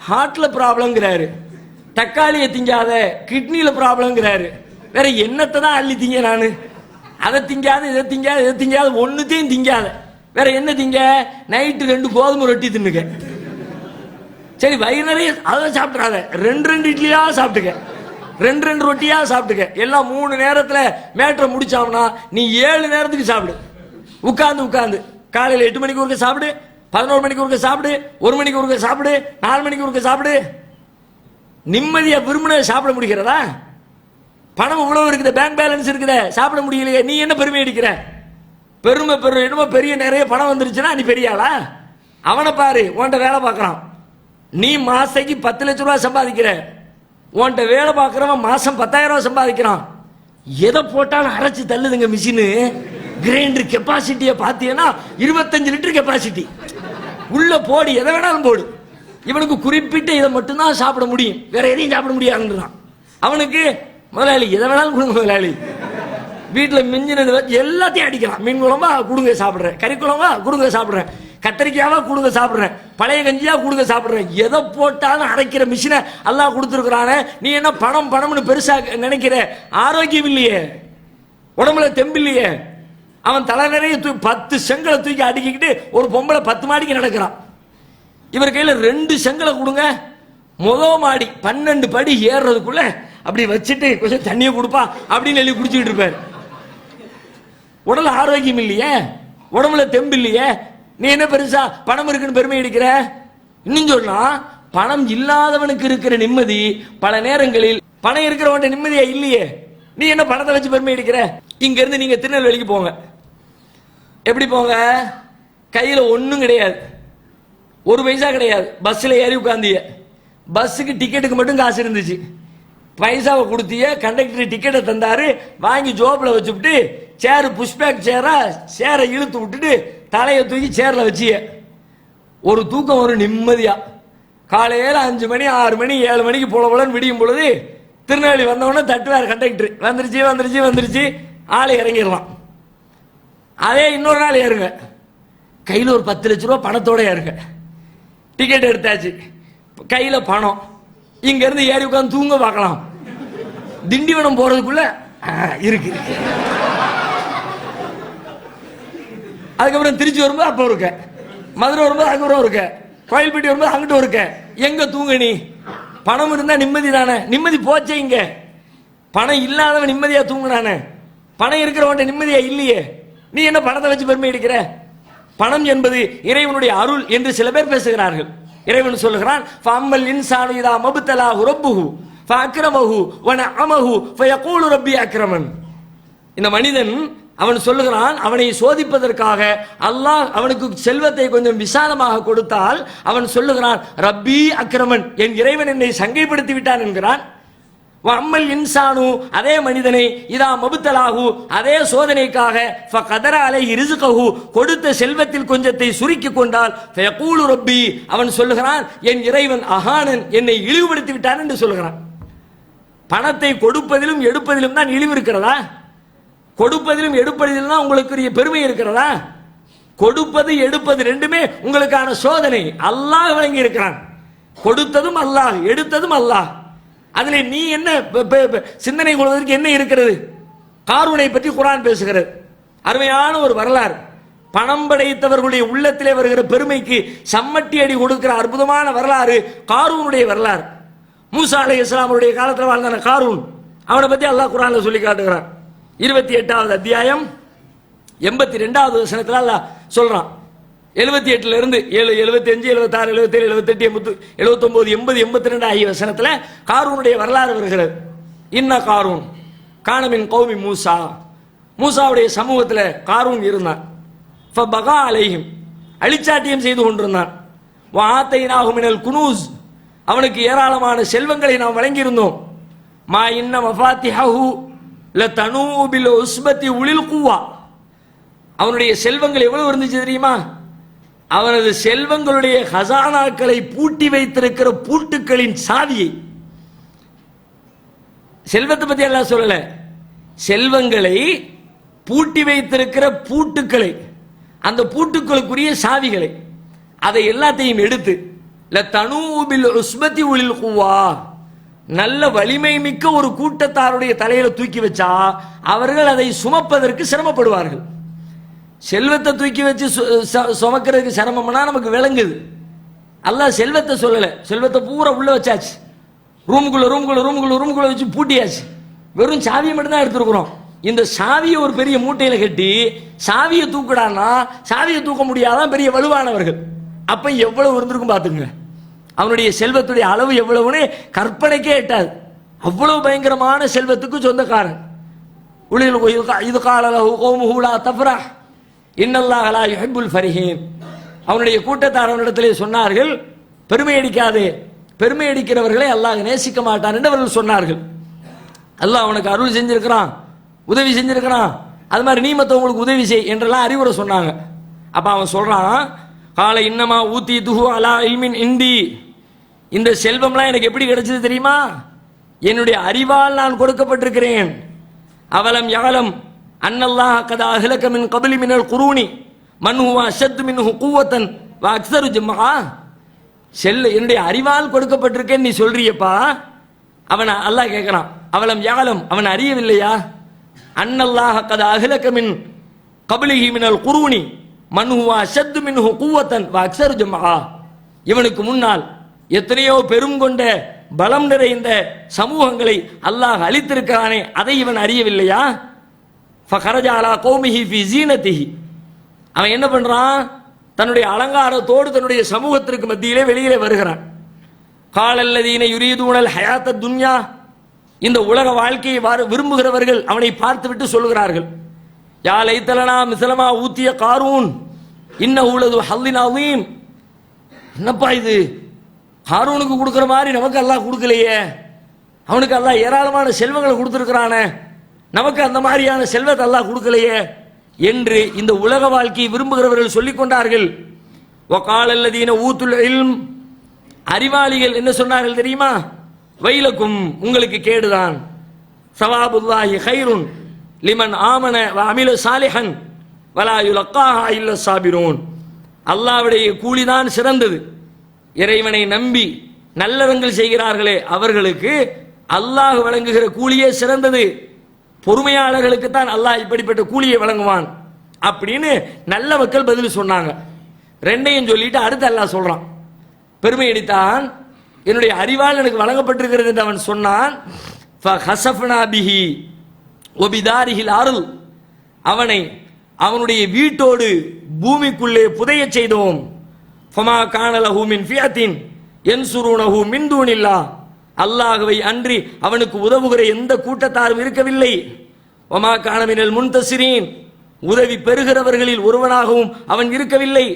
ஹார்ட்ல ப்ராப்ளம்ங்கிறாரு. தக்காளியை திங்காத, கிட்னில ப்ராப்ளம்ங்கிறாரு. வேற என்னத்தை தான் அள்ளி திங்க நானு? அதை திங்காத, இதை திங்காத, இதை திங்காத, ஒன்னுத்தையும் திங்காத. வேற என்ன திங்க? நைட்டு 2 கோதுமை ரொட்டி தின்னுக்க. சரி, வயிறு நிறைய அதை சாப்பிட்றாத. 2 இட்லியா சாப்பிட்டுக்க, 2 ரொட்டியா சாப்பிட்டுக்க. எல்லாம் 3 நேரத்துல மேட்டரை முடிச்சாம்னா நீ 7 நேரத்துக்கு சாப்பிடு. உட்காந்து காலையில் 8 மணிக்கு ஒருக்க சாப்பிடு, 11 மணிக்கு ஒருக்க சாப்பிடு, 1 மணிக்கு ஒருக்க சாப்பிடு, 4 மணிக்கு ஒருக்க சாப்பிடு. நிம்மதியா விரும்பின சாப்பிட முடிகிறதா? பணம் இவ்வளவு இருக்குது, பேங்க் பேலன்ஸ் இருக்குது, சாப்பிட முடியலையே. நீ என்ன பெருமை அடிக்கிற? பெருமை என்னமோ பெரிய நிறைய பணம் வந்துருச்சுன்னா நீ பெரிய ஆளா? அவனை பாரு, உன்கிட்ட வேலை பார்க்கறான். நீ மாசைக்கு 10 லட்சம் ரூபாய் சம்பாதிக்கிற, உன்கிட்ட வேலை பார்க்கறவன் மாசம் 10,000 ரூபாய் சம்பாதிக்கிறான். எதை போட்டாலும் அரைச்சு தள்ளுதுங்க மிஷினு. கிரைண்டர் கெப்பாசிட்டியை பார்த்தீங்கன்னா 25 லிட்டர் கெப்பாசிட்டி. உள்ள போடு, எதை வேணாலும் போடு. இவனுக்கு குறிப்பிட்ட இதை மட்டும்தான் சாப்பிட முடியும், வேற எதையும் சாப்பிட முடியாதுன்றான். அவனுக்கு முதலாளி எதை வேணாலும் கொடுங்க முதலாளி. வீட்டில் மிஞ்சினது வச்சு எல்லாத்தையும் அடிக்கலாம். மீன் குழம்பா கொடுங்க சாப்பிட்றேன், கறி குழம்பா கொடுங்க சாப்பிட்றேன், கத்திரிக்காவா கொடுங்க சாப்பிட்றேன், பழைய கஞ்சியா கொடுங்க சாப்பிட்றேன். எதை போட்டாலும் அரைக்கிற மிஷினை எல்லாம் கொடுத்துருக்குறானே. நீ என்ன பணம்னு பெருசா நினைக்கிற? ஆரோக்கியம் இல்லையே, உடம்புல தெம்பில்லையே. அவன் தலை நிறைய 10 செங்கலை தூக்கி அடிக்கிட்டு ஒரு பொம்பளை 10 மாடிக்கு நடக்கிறான். இவர் கையில 2 செங்கலை கொடுங்க, மாடி 12 படி ஏறுறதுக்குள்ள அப்படி வச்சுட்டு கொஞ்சம் தண்ணியை கொடுப்பா அப்படின்னு எழுதி குடிச்சுக்கிட்டு இருப்பாரு. உடல் ஆரோக்கியம் இல்லையே, உடம்புல தெம்பு இல்லையே. நீ என்ன பெருசா பணம் இருக்குன்னு பெருமை அடிக்கிற? இன்னும் சொன்னா, பணம் இல்லாதவனுக்கு இருக்கிற நிம்மதி பல நேரங்களில் பணம் இருக்கிறவன் நிம்மதியா இல்லையே. நீ என்ன பணத்தை வச்சு பெருமை அடிக்கிற? இங்க இருந்து நீங்க திருநெல்வேலிக்கு போங்க. எப்படி போங்க? கையில ஒன்னும் கிடையாது, 1 பைசா கிடையாது. பஸ்ல ஏறி உட்காந்திய, பஸ்ஸுக்கு டிக்கெட்டுக்கு மட்டும் காசு இருந்துச்சு. பைசாவை கொடுத்திய, கண்டக்டர் டிக்கெட்டை தந்தாரு, வாங்கி ஜோப்ல வச்சுட்டு சேரு புஷ்பேக் சேரை இழுத்து விட்டுட்டு தலையை தூக்கி சேர்ல வச்சிய. ஒரு தூக்கம் ஒரு நிம்மதியா. காலையில 5 மணி 6 மணி 7 மணிக்கு போலன்னு விடியும் பொழுது திருநெல்வேலி வந்தவொடனே தட்டுவார் கண்டக்டர், வந்துருச்சு ஆளை இறங்கிடலாம். அதே இன்னொரு நாள் ஏறுங்க, கையில் ஒரு 10 லட்ச ரூபா பணத்தோட ஏறுங்க. டிக்கெட் எடுத்தாச்சு, கையில பணம். இங்க இருந்து ஏறி உட்காந்து தூங்க பார்க்கலாம். திண்டிவனம் போறதுக்குள்ள இருக்கு. அதுக்கப்புறம் திருச்சி வரும்போது அப்போ இருக்க, மதுரை வரும்போது அங்கே இருக்க, கோயில்பட்டி வரும்போது அங்கிட்டு இருக்க. எங்க தூங்க நீ? பணம் இருந்தா நிம்மதி தானே. நிம்மதி போச்சே இங்க. பணம் இல்லாதவன் நிம்மதியா தூங்குனானே, பணம் இருக்கிறவன் நிம்மதியா இல்லையே. நீ என்ன பணத்தை வச்சு பெருமை அடிக்கிற? பணம் என்பது இறைவனுடைய அருள் என்று சில பேர் பேசுகிறார்கள். இறைவன் சொல்லுகிறான், ஃபஅம்மல் இன்சானு இதா மப்தலாஹு ரப்புஹு ஃபஅக்ரமஹு வனஅமஹு ஃபயகூலு ரப்பி அக்ரமன். இந்த மனிதன் அவன் சொல்லுகிறான், அவனை சோதிப்பதற்காக அல்லாஹ் அவனுக்கு செல்வத்தை கொஞ்சம் விசாலமாக கொடுத்தால் அவன் சொல்லுகிறான், ரப்பி அக்ரமன், என் இறைவன் என்னை சங்கைப்படுத்தி விட்டான் என்கிறான். அம்மல் இன்சானு, அதே மனிதனை இதா மபுத்தலாகு, அதே சோதனைக்காக ஃபகதர அலைஹி ரிஸ்கஹு, கொடுத்த செல்வத்தில் கொஞ்சத்தை சுருக்கி கொண்டால் ஃபயகூலு ரப்பி, அவன் சொல்லுகிறான், என் இறைவன் அஹானன், என்னை இழிவுபடுத்தி விட்டான் என்று சொல்லுகிறான். பணத்தை கொடுப்பதிலும் எடுப்பதிலும் தான் இழிவு இருக்கிறதா? கொடுப்பதிலும் எடுப்பதிலும் தான் உங்களுக்கு பெருமை இருக்கிறதா? கொடுப்பது எடுப்பது ரெண்டுமே உங்களுக்கான சோதனை. அல்லாஹ் வழங்கி இருக்கிறான். கொடுத்ததும் அல்லாஹ், எடுத்ததும் அல்லாஹ். அதுல நீ என்ன சிந்தனை கொள்வதற்கு என்ன இருக்கிறது? காரூனை பற்றி குர்ஆன் பேசுகிறது. அருமையான ஒரு வரலாறு. பணம் படைத்தவர்களுடைய உள்ளத்திலே வருகிற பெருமைக்கு சம்மட்டி அடி கொடுக்கிற அற்புதமான வரலாறு காரூனுடைய வரலாறு. மூசா அலைஹிஸ்ஸலாமுடைய காலத்தில் வாழ்ந்தான காரூன், அவனை பத்தி அல்லாஹ் குர்ஆன்ல சொல்லி காட்டுகிறான். 28வது அத்தியாயம் 82வது வசனத்துல அல்லாஹ் சொல்றான். 78ல இருந்து 7, 75, 76, 77, 78, 79, 80, 82 ஆகிய வசனத்துல காரூனுடைய வரலாறு வருகிறது. இன்ன காரூன் கானமின் கௌமி மூசா, மூசாவுடைய சமூகத்துல காரூன் இருந்தான். ஃபபகா அலைஹிம், அழிச்சாட்டியம் செய்து கொண்டிருந்தான். வஆத்தைனாஹு மினல் குனூஸ், அவனுக்கு ஏராளமான செல்வங்களை நாம் வழங்கியிருந்தோம். மா இன்ன மஃபாத்திஹு லதனூ பில் உஸ்பதி உலில் குவா, அவனுடைய செல்வங்கள் எவ்வளவு இருந்துச்சு தெரியுமா? அவனது செல்வங்களுடைய ஹசானாக்களை பூட்டி வைத்திருக்கிற பூட்டுக்களின் சாவியை. செல்வத்தை பத்தி எல்லாம் சொல்லல, செல்வங்களை பூட்டி வைத்திருக்கிற பூட்டுக்களை, அந்த பூட்டுக்களுக்குரிய சாவிகளை, அதை எல்லாத்தையும் எடுத்து லதனூ பில் உஸ்பதி உலில் குவா, நல்ல வலிமை மிக்க ஒரு கூட்டத்தாருடைய தலையில தூக்கி வச்சா அவர்கள் அதை சுமப்பதற்கு சிரமப்படுவார்கள். செல்வத்தை தூக்கி வச்சு சுமக்கிறதுக்கு சிரமம்னா நமக்கு விளங்குது. அல்லாஹ் செல்வத்தை சொல்லல, செல்வத்தை பூரா உள்ள வச்சாச்சு, ரூமுக்குள்ள வச்சு பூட்டியாச்சு, வெறும் சாவியை மட்டும் தான் எடுத்துருக்கிறோம். இந்த சாவியை ஒரு பெரிய மூட்டையில கட்டி சாவியை தூக்குடான்னா சாவியை தூக்க முடியாதான் பெரிய வலுவானவர்கள். அப்ப எவ்வளவு இருந்திருக்கும் பாத்துங்க, அவனுடைய செல்வத்துடைய அளவு எவ்வளவுன்னு கற்பனைக்கே எட்டாது. அவ்வளவு பயங்கரமான செல்வத்துக்கு சொந்தக்காரன். இது காலா இன்னல்லாஹ் லா யுஹிப்புல் ஃபரிஹீன். அவனுடைய கூட்டத்தாரவனிடத்திலே சொன்னார்கள், பெருமை அடிக்காதே, பெருமை அடிக்கிறவர்களை அல்லாஹ் நேசிக்க மாட்டான் என்று அவர்கள் சொன்னார்கள். அல்லாஹ் அவனுக்கு அருள் செஞ்சிருக்கிறான், உதவி செஞ்சிருக்கிறான், அது மாதிரி நீ மற்றவங்களுக்கு உதவி செய் என்றெல்லாம் அறிவுரை சொன்னாங்க. அப்ப அவன் சொல்றான், கால இன்னமா ஊத்தி துஹு அலா இல்மின் இந்தி, இந்த செல்வம்லாம் எனக்கு எப்படி கிடைச்சது தெரியுமா? என்னுடைய அறிவால் நான் கொடுக்கப்பட்டிருக்கிறேன். அவலம் யகலம் அன்னல்லாஹ் கதா அஹ்லக மின் கப்லி மினல் குரூனி மன் ஹுவ அஷத்து மின்ஹு குவத்தன் வ அக்ஸரு ஜம்ஆ. என்னுடைய அறிவால் கொடுக்கப்பட்டிருக்கேன் நீ சொல்றியப்பா. அவன் அல்லாஹ் கேட்கிறான், அவலம் யகலம், அவன் அறியவில்லையா? அன்னல்லாஹ் கதா அஹ்லக மின் கப்லிஹி மினல் குரூனி மன் ஹுவ அஷத்து மின்ஹு குவத்தன் வ அக்ஸரு ஜம்ஆ. இவனுக்கு முன்னால் எத்தனையோ பெரும் கொண்ட பலம் நிறைந்த சமூகங்களை அல்லாஹ் அளித்திருக்கிறானே, அதை இவன் அறியவில்லையா? ஃபகரஜ அலா கௌமிஹி ஃபி ஸீனத்திஹி. அவன் என்ன பண்றான்? தன்னுடைய அலங்காரத்தோடு தன்னுடைய சமூகத்திற்கு மத்தியிலே வெளியிலே வருகிறான். காலல்லதீன யுரீதுனல் ஹயாத்த துன்யா, இந்த உலக வாழ்க்கையை விரும்புகிறவர்கள் அவனை பார்த்துவிட்டு சொல்லுகிறார்கள், யா லைத்தலனா மிஸ்லமா ஊத்திய காரூன் இன்னஹு லது ஹல்லின் அதீம். என்னப்பா இது, காரூனுக்கு கொடுக்கிற மாதிரி நமக்கு அல்லாஹ் கொடுக்கலையே, அவனுக்கு அல்லாஹ் ஏராளமான செல்வங்களை கொடுத்திருக்கிறானே, நமக்கு அந்த மாதிரியான செல்வத்தை அல்லாஹ் கொடுக்கலையே என்று இந்த உலக வாழ்க்கையை விரும்புகிறவர்கள் சொல்லிக் கொண்டார்கள். வகாலல்லதீன ஊத்துல் இல்ம், அறிவாளிகள் என்ன சொன்னார்கள் தெரியுமா? வைலக்கும், உங்களுக்கு கேடுதான், சவாபுல்லாஹி கைருன் லிமன் ஆமன வ அமில சாலிஹன் வலா யுலக்காஹா இல்ல சாபிரூன். அல்லாஹ்வுடைய கூலிதான் சிறந்தது, இறைவனை நம்பி நல்லறங்கள் செய்கிறார்களே அவர்களுக்கு அல்லாஹ் வழங்குகிற கூலியே சிறந்தது, பொறுமையாளர்களுக்கு தான் அல்லாஹ் இப்படிப்பட்ட கூலியை வழங்குவான் அப்படின்னு நல்ல மக்கள் பதில் சொன்னாங்க. ரெண்டையும் சொல்லிட்டு அடுத்து அல்லாஹ் சொல்றான், பெருமை அடித்தான், என்னுடைய அறிவால் எனக்கு வழங்கப்பட்டிருக்கிறது என்று அவன் சொன்னான். ஃபஹஸஃப்னா பிஹி வபிதாரிஹில் அர்ள், அவனை அவனுடைய வீட்டோடு பூமிக்குள்ளே புதைய செய்தோம். ஃபமா கான லஹு மின் ஃபியத்தின் யன்சுருனஹு மின் தூனில்லாஹ், அல்லாஹ்வை அன்றி அவனுக்கு உதவுகிற எந்த கூட்டத்தாரும் இருக்கவில்லை. வமா கான மினல் முன்தஸிரீன், உதவி பெறுகிறவர்களில் ஒருவனாகவும் அவன் இருக்கவில்லை.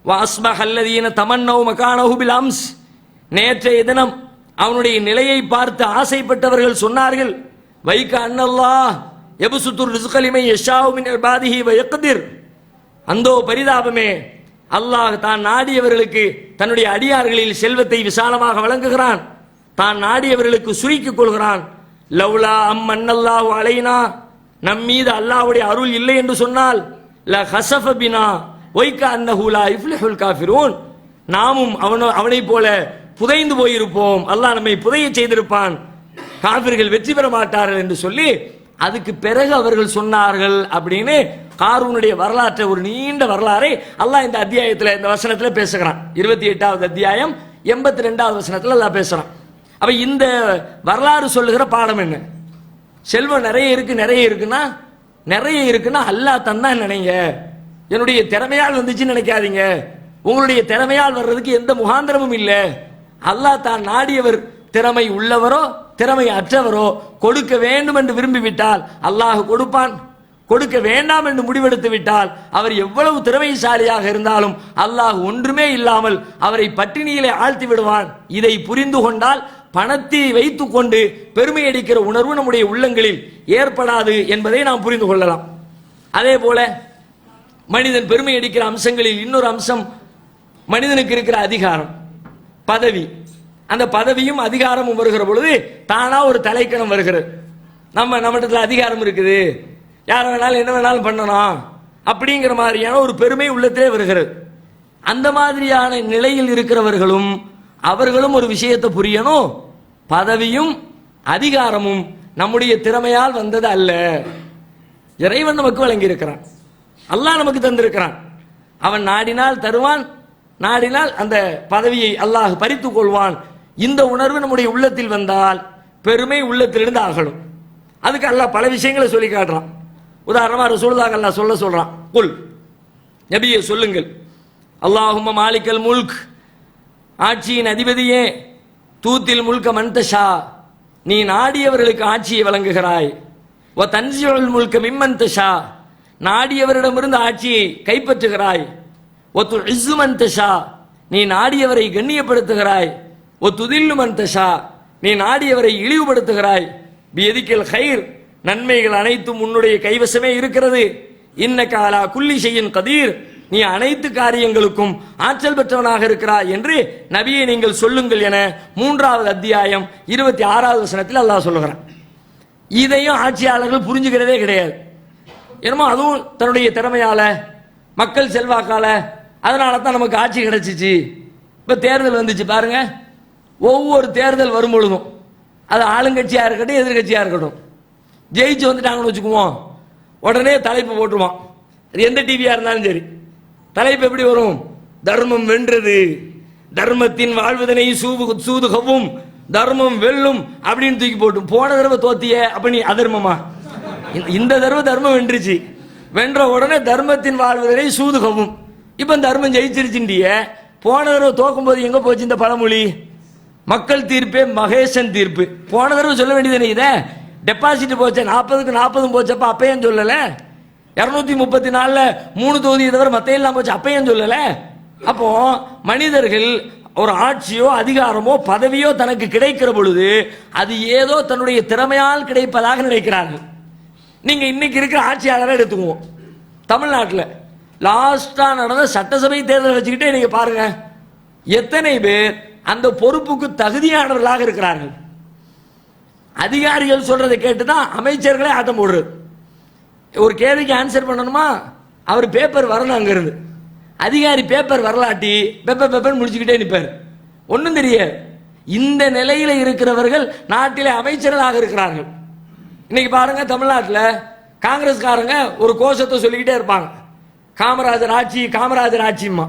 வ அஸ்பஹ அல்லதீன தமன்னவு மகானஹு பில் அம்ஸ், நேற்றைய தினம் அவனுடைய நிலையை பார்த்து ஆசைப்பட்டவர்கள் சொன்னார்கள், வைக அன்னல்லாஹ் யப்சுத்துர் ரிஸ்க லிமன் யஷாஉ மின் இபாதிஹி வ யக்திர். அந்தோ பரிதாபமே, அல்லாஹ் தான் நாடியவர்களுக்கு தன்னுடைய அடியார்களில் செல்வத்தை விசாலமாக வழங்குகிறான், தான் நாடியவர்களுக்கு சுருக்கிக் கொள்கிறான். லவ்லா அம்மன்னல்லாஹு அலைனா, நம் மீது அல்லாஹ்வுடைய அருள் இல்லை என்று சொன்னால் ல ஹஸஃப பினா வைக அன்னஹு லா யுஃப்லிஹுல் காஃபிரூன், நாமும் அவனை போல புதைந்து போயிருப்போம், அல்லாஹ் நம்மை புதைய செய்திருப்பான், காபிர்கள் வெற்றி பெற மாட்டார்கள் என்று சொல்லி அதுக்கு பிறகு அவர்கள் சொன்னார்கள் அப்படின்னு காரூனுடைய வரலாற்றை, ஒரு நீண்ட வரலாறை அல்லாஹ் இந்த அத்தியாயத்தில், இந்த வசனத்தில் பேசுகிறான். 28வது அத்தியாயம் 82வது வசனத்தில் அல்லாஹ் பேசுறான். அப்ப இந்த வரலாறு சொல்லுகிற பாடம் என்ன? செல்வம் நிறைய இருக்குன்னா அல்லாஹ் தந்தான் நினைங்க, என்னுடைய திறமையால் வந்துச்சுன்னு நினைக்காதீங்க. உங்களுடைய திறமையால் வர்றதுக்கு எந்த முகாந்திரமும் இல்லை. அல்லாஹ் தான் நாடியவர், திறமை உள்ளவரோ திறமை அற்றவரோ கொடுக்க வேண்டும் என்று விரும்பிவிட்டால் அல்லாஹ் கொடுப்பான், கொடுக்க வேண்டாம் என்று முடிவெடுத்து விட்டால் அவர் எவ்வளவு திறமைசாலியாக இருந்தாலும் அல்லாஹ் ஒன்றுமே இல்லாமல் அவரை பட்டினியிலே ஆழ்த்தி விடுவான். இதை புரிந்து கொண்டால் பணத்தை வைத்துக் கொண்டு பெருமை அடிக்கிற உணர்வு நம்முடைய உள்ளங்களில் ஏற்படாது என்பதை நாம் புரிந்து கொள்ளலாம். அதே போல மனிதன் பெருமை அடிக்கிற அம்சங்களில் இன்னொரு அம்சம் மனிதனுக்கு இருக்கிற அதிகாரம், பதவி. அந்த பதவியும் அதிகாரமும் வருகிற பொழுது தானா ஒரு தலைக்கணம் வருகிறது. நம்மிடத்துல அதிகாரம் இருக்குது, யார் வேணாலும் என்ன வேணாலும் பண்ணணும் அப்படிங்கிற மாதிரியான ஒரு பெருமை உள்ளத்திலே வருகிறது. அந்த மாதிரியான நிலையில் இருக்கிறவர்களும் அவர்களும் ஒரு விஷயத்தை புரியணும், பதவியும் அதிகாரமும் நம்முடைய திறமையால் வந்தது அல்ல. இறைவன் நமக்கு வழங்கி இருக்கிறான், அல்லாஹ் நமக்கு தந்திருக்கிறான். அவன் நாடினால் தருவான், நாடினால் அந்த பதவியை அல்லாஹ் பறித்துக் கொள்வான். இந்த உணர்வு நம்முடைய உள்ளத்தில் வந்தால் பெருமை உள்ளத்திலிருந்து அகலும். அதுக்கு அல்லாஹ் பல விஷயங்களை சொல்லி காட்டுறான். உதாரணமா ரசூலுல்லாஹ் அல்லாஹ் சொல்றான், குல் நபியே சொல்லுங்கள், அல்லாஹும்ம மாலிக்கல் முல்க், ஆட்சியின் அதிபதியே, தூத்தில் முல்க மன்தஷா, நீ நாடியவர்களுக்கு ஆட்சியை வழங்குகிறாய். வ தன்சியுல் முல்க மிம்மன் தஷா, நாடியவரிடமிருந்து ஆட்சியை கைப்பற்றுகிறாய். ஒ துஇஸ்ஸு மன் தஷா, நீ நாடியவரை கண்ணியப்படுத்துகிறாய். ஒ துதில்லு மன் தஷா, நீ நாடியவரை இழிவுபடுத்துகிறாய். பியதிக்கல் கைர், நன்மைகள் அனைத்தும் உன்னுடைய கைவசமே இருக்கிறது. இன்னக அலா குல்லி ஷைஇன் கதீர், நீ அனைத்து காரியங்களுக்கும் ஆற்றல் பெற்றவனாக இருக்கிறாய் என்று நபியை நீங்கள் சொல்லுங்கள் என 3வது அத்தியாயம் 26வது வசனத்தில் அல்லாஹ் சொல்லுகிறான். இதையும் ஆட்சியாளர்கள் புரிஞ்சுக்கிறதே கிடையாது. என்னமோ அதுவும் தன்னுடைய திறமையால, மக்கள் செல்வாக்கால, அதனால தான் நமக்கு ஆட்சி கிடைச்சிச்சு. இப்ப தேர்தல் வந்துச்சு பாருங்க, ஒவ்வொரு தேர்தல் வரும் பொழுதும் அது ஆளுங்கட்சியா இருக்கட்டும் எதிர்கட்சியா இருக்கட்டும், ஜெயிச்சு வந்துட்டாங்கன்னு வச்சுக்குவோம், உடனே தலைப்பு போட்டுருவான். அது எந்த டிவியா இருந்தாலும் சரி, தலைப்பு எப்படி வரும்? தர்மம் வென்றது, தர்மத்தின் வாழ்வதனை சூது கவும், தர்மம் வெல்லும் அப்படின்னு தூக்கி போட்டு, போன தடவை தோத்திய அப்ப நீ அதர்மமா? இந்த தடவை தர்மம் வென்றுச்சு, வென்ற உடனே தர்மத்தின் வாழ்வதனை சூது கவும், இப்ப தர்மம் ஜெயிச்சிருச்சுண்டிய. போன தடவை தோக்கும் போது எங்க போச்சு இந்த பழமொழி? மக்கள் தீர்ப்பே மகேசன் தீர்ப்பு. போன தடவை சொல்ல வேண்டியது இதை, டெபாசிட் போச்ச 40க்கு 40 போச்சப்ப அப்பையும் சொல்லல. 234 3 தொகுதி தவிர மத்த எல்லாம் போச்சு அப்பையும் சொல்லல. அப்போ மனிதர்கள் ஒரு ஆட்சியோ அதிகாரமோ பதவியோ தனக்கு கிடைக்கிற பொழுது அது ஏதோ தன்னுடைய திறமையால் கிடைப்பதாக நினைக்கிறார்கள். நீங்க இன்னைக்கு இருக்கிற ஆட்சியாளரை எடுத்துக்குவோம். தமிழ்நாட்டில் லாஸ்டா நடந்த சட்டசபை தேர்தல் வச்சுக்கிட்டே நீங்க பாருங்க, எத்தனை பேர் அந்த பொறுப்புக்கு தகுதியானவர்களாக இருக்கிறார்கள். அதிகாரிகள் சொல்றதை கேட்டுதான் அமைச்சர்களே ஆட்டம் போடுறது. ஒரு கேள்விக்கு ஆன்சர் பண்ணணுமா, அவர் பேப்பர் வரணும் அங்க இருந்து, அதிகாரி பேப்பர் வரலாட்டி பேப்பர் முடிச்சுக்கிட்டே நிற்பார், ஒன்றும் தெரியாது. இந்த நிலையில இருக்கிறவர்கள் நாட்டிலே அமைச்சர்களாக இருக்கிறார்கள். இன்னைக்கு பாருங்க, தமிழ்நாட்டில் காங்கிரஸ்காரங்க ஒரு கோஷத்தை சொல்லிக்கிட்டே இருப்பாங்க, காமராஜர் ஆட்சி காமராஜர் ஆட்சிமா.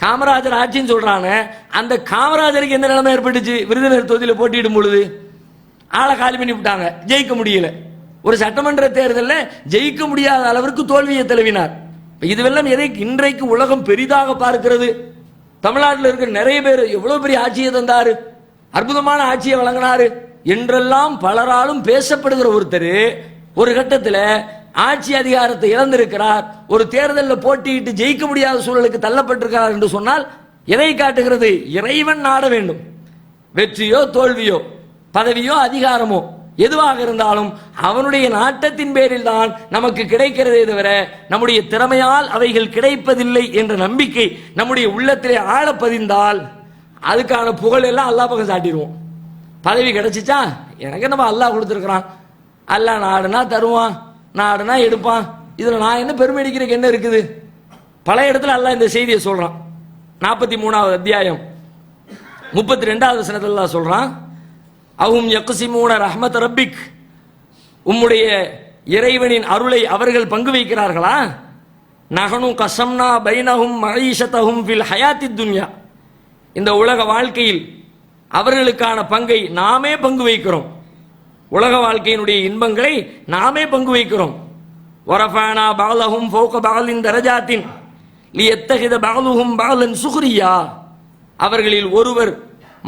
காமராஜர் ஆட்சின்னு சொல்றாங்க. அந்த காமராஜருக்கு எந்த நிலைமை ஏற்பட்டுச்சு? விருதுநகர் தொகுதியில் போட்டியிடும் பொழுது ஆளை காலி பண்ணி விட்டாங்க, ஜெயிக்க முடியல. ஒரு சட்டமன்ற தேர்தலில் ஜெயிக்க முடியாத அளவிற்கு தோல்வியை தழுவினார். இதுவெல்லாம் எதை இன்றைக்கு உலகம் பெரிதாக பார்க்கிறது? தமிழ்நாட்டில் இருக்கிற நிறைய பேர் எவ்வளவு பெரிய ஆட்சியை தந்தாரு, அற்புதமான ஆட்சியை வழங்கினாரு என்றெல்லாம் பலராலும் பேசப்படுகிற ஒருத்தர் ஒரு கட்டத்தில் ஆட்சி அதிகாரத்தை இழந்திருக்கிறார், ஒரு தேர்தலில் போட்டியிட்டு ஜெயிக்க முடியாத சூழலுக்கு தள்ளப்பட்டிருக்கிறார் என்று சொன்னால் எதை காட்டுகிறது? இறைவன் நாட வேண்டும். வெற்றியோ தோல்வியோ, பதவியோ அதிகாரமோ எதுவாக இருந்தாலும் அவனுடைய நாட்டத்தின் பேரில் தான் நமக்கு கிடைக்கிறதே தவிர நம்முடைய திறமையால் அவைகள் கிடைப்பதில்லை என்ற நம்பிக்கை நம்முடைய உள்ளத்திலே ஆழ பதிந்தால் அதுக்கான புகழ் எல்லாம் அல்லாஹ் பக்கம் சாட்டிடுவோம். பதவி கிடைச்சிச்சா, எனக்கு நம்ம அல்லாஹ் கொடுத்துருக்கிறான், அல்லாஹ் நாடுனா தருவான், நாடுனா எடுப்பான், இதுல நான் என்ன பெருமை அடிக்கிறதுக்கு என்ன இருக்குது? பல இடத்துல அல்லாஹ் இந்த செய்தியை சொல்றான். 43வது அத்தியாயம் 32வது வசனத்துல அல்லாஹ் சொல்றான், அவும் யக்ஸிமூன ரஹ்மத் ரப்பிக், உம்முடைய இறைவனின் அருளை அவர்கள் பங்கு வைக்கிறார்களா? நஹனு கஸம்னா பைனஹும் மஈஷத்தஹும் ஃபில் ஹயாத்தித் துன்யா, இந்த உலக வாழ்க்கையில் அவர்களுக்கான பங்கை நாமே பங்கு வைக்கிறோம். உலக வாழ்க்கையினுடைய இன்பங்களை நாமே பங்கு வைக்கிறோம். வரஃபானா பஅலஹும் ஃபௌக பஅலின் தரஜாத்தின் லியத்தகித பஅலுஹும் பஅலன் சுக்ரியா, அவர்களில் ஒருவர்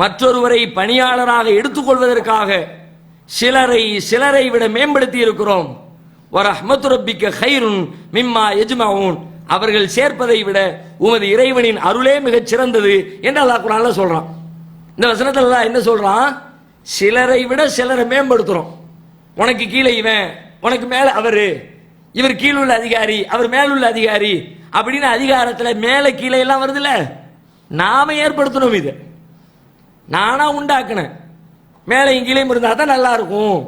மற்றொருவரை பணியாளராக எடுத்துக்கொள்வதற்காக சிலரை விட மேம்படுத்தி இருக்கிறோம். வரஹ்மத்து ரப்பிக்க கைருன் மிம்மா யஜ்மஊன், அவர்கள் சேர்ப்பதை விட உமது இறைவனின் அருளே மிகச் சிறந்தது என்று அல்லாஹ் குர்ஆன்ல சொல்றான். இந்த வசனத்துல அல்லாஹ் என்ன சொல்றான்? சிலரை விட சிலரை மேம்படுத்துறோம். உனக்கு கீழே இவன், உனக்கு மேல அவரு, இவர் கீழுள்ள அதிகாரி, அவர் மேலுள்ள அதிகாரி அப்படின்னு அதிகாரத்துல மேல கீழே எல்லாம் வருதுல்ல, நாம ஏற்படுத்தணும். இது நானா உண்டாக்குனேன். மேலையும் கீழே இருந்தா தான் நல்லா இருக்கும்,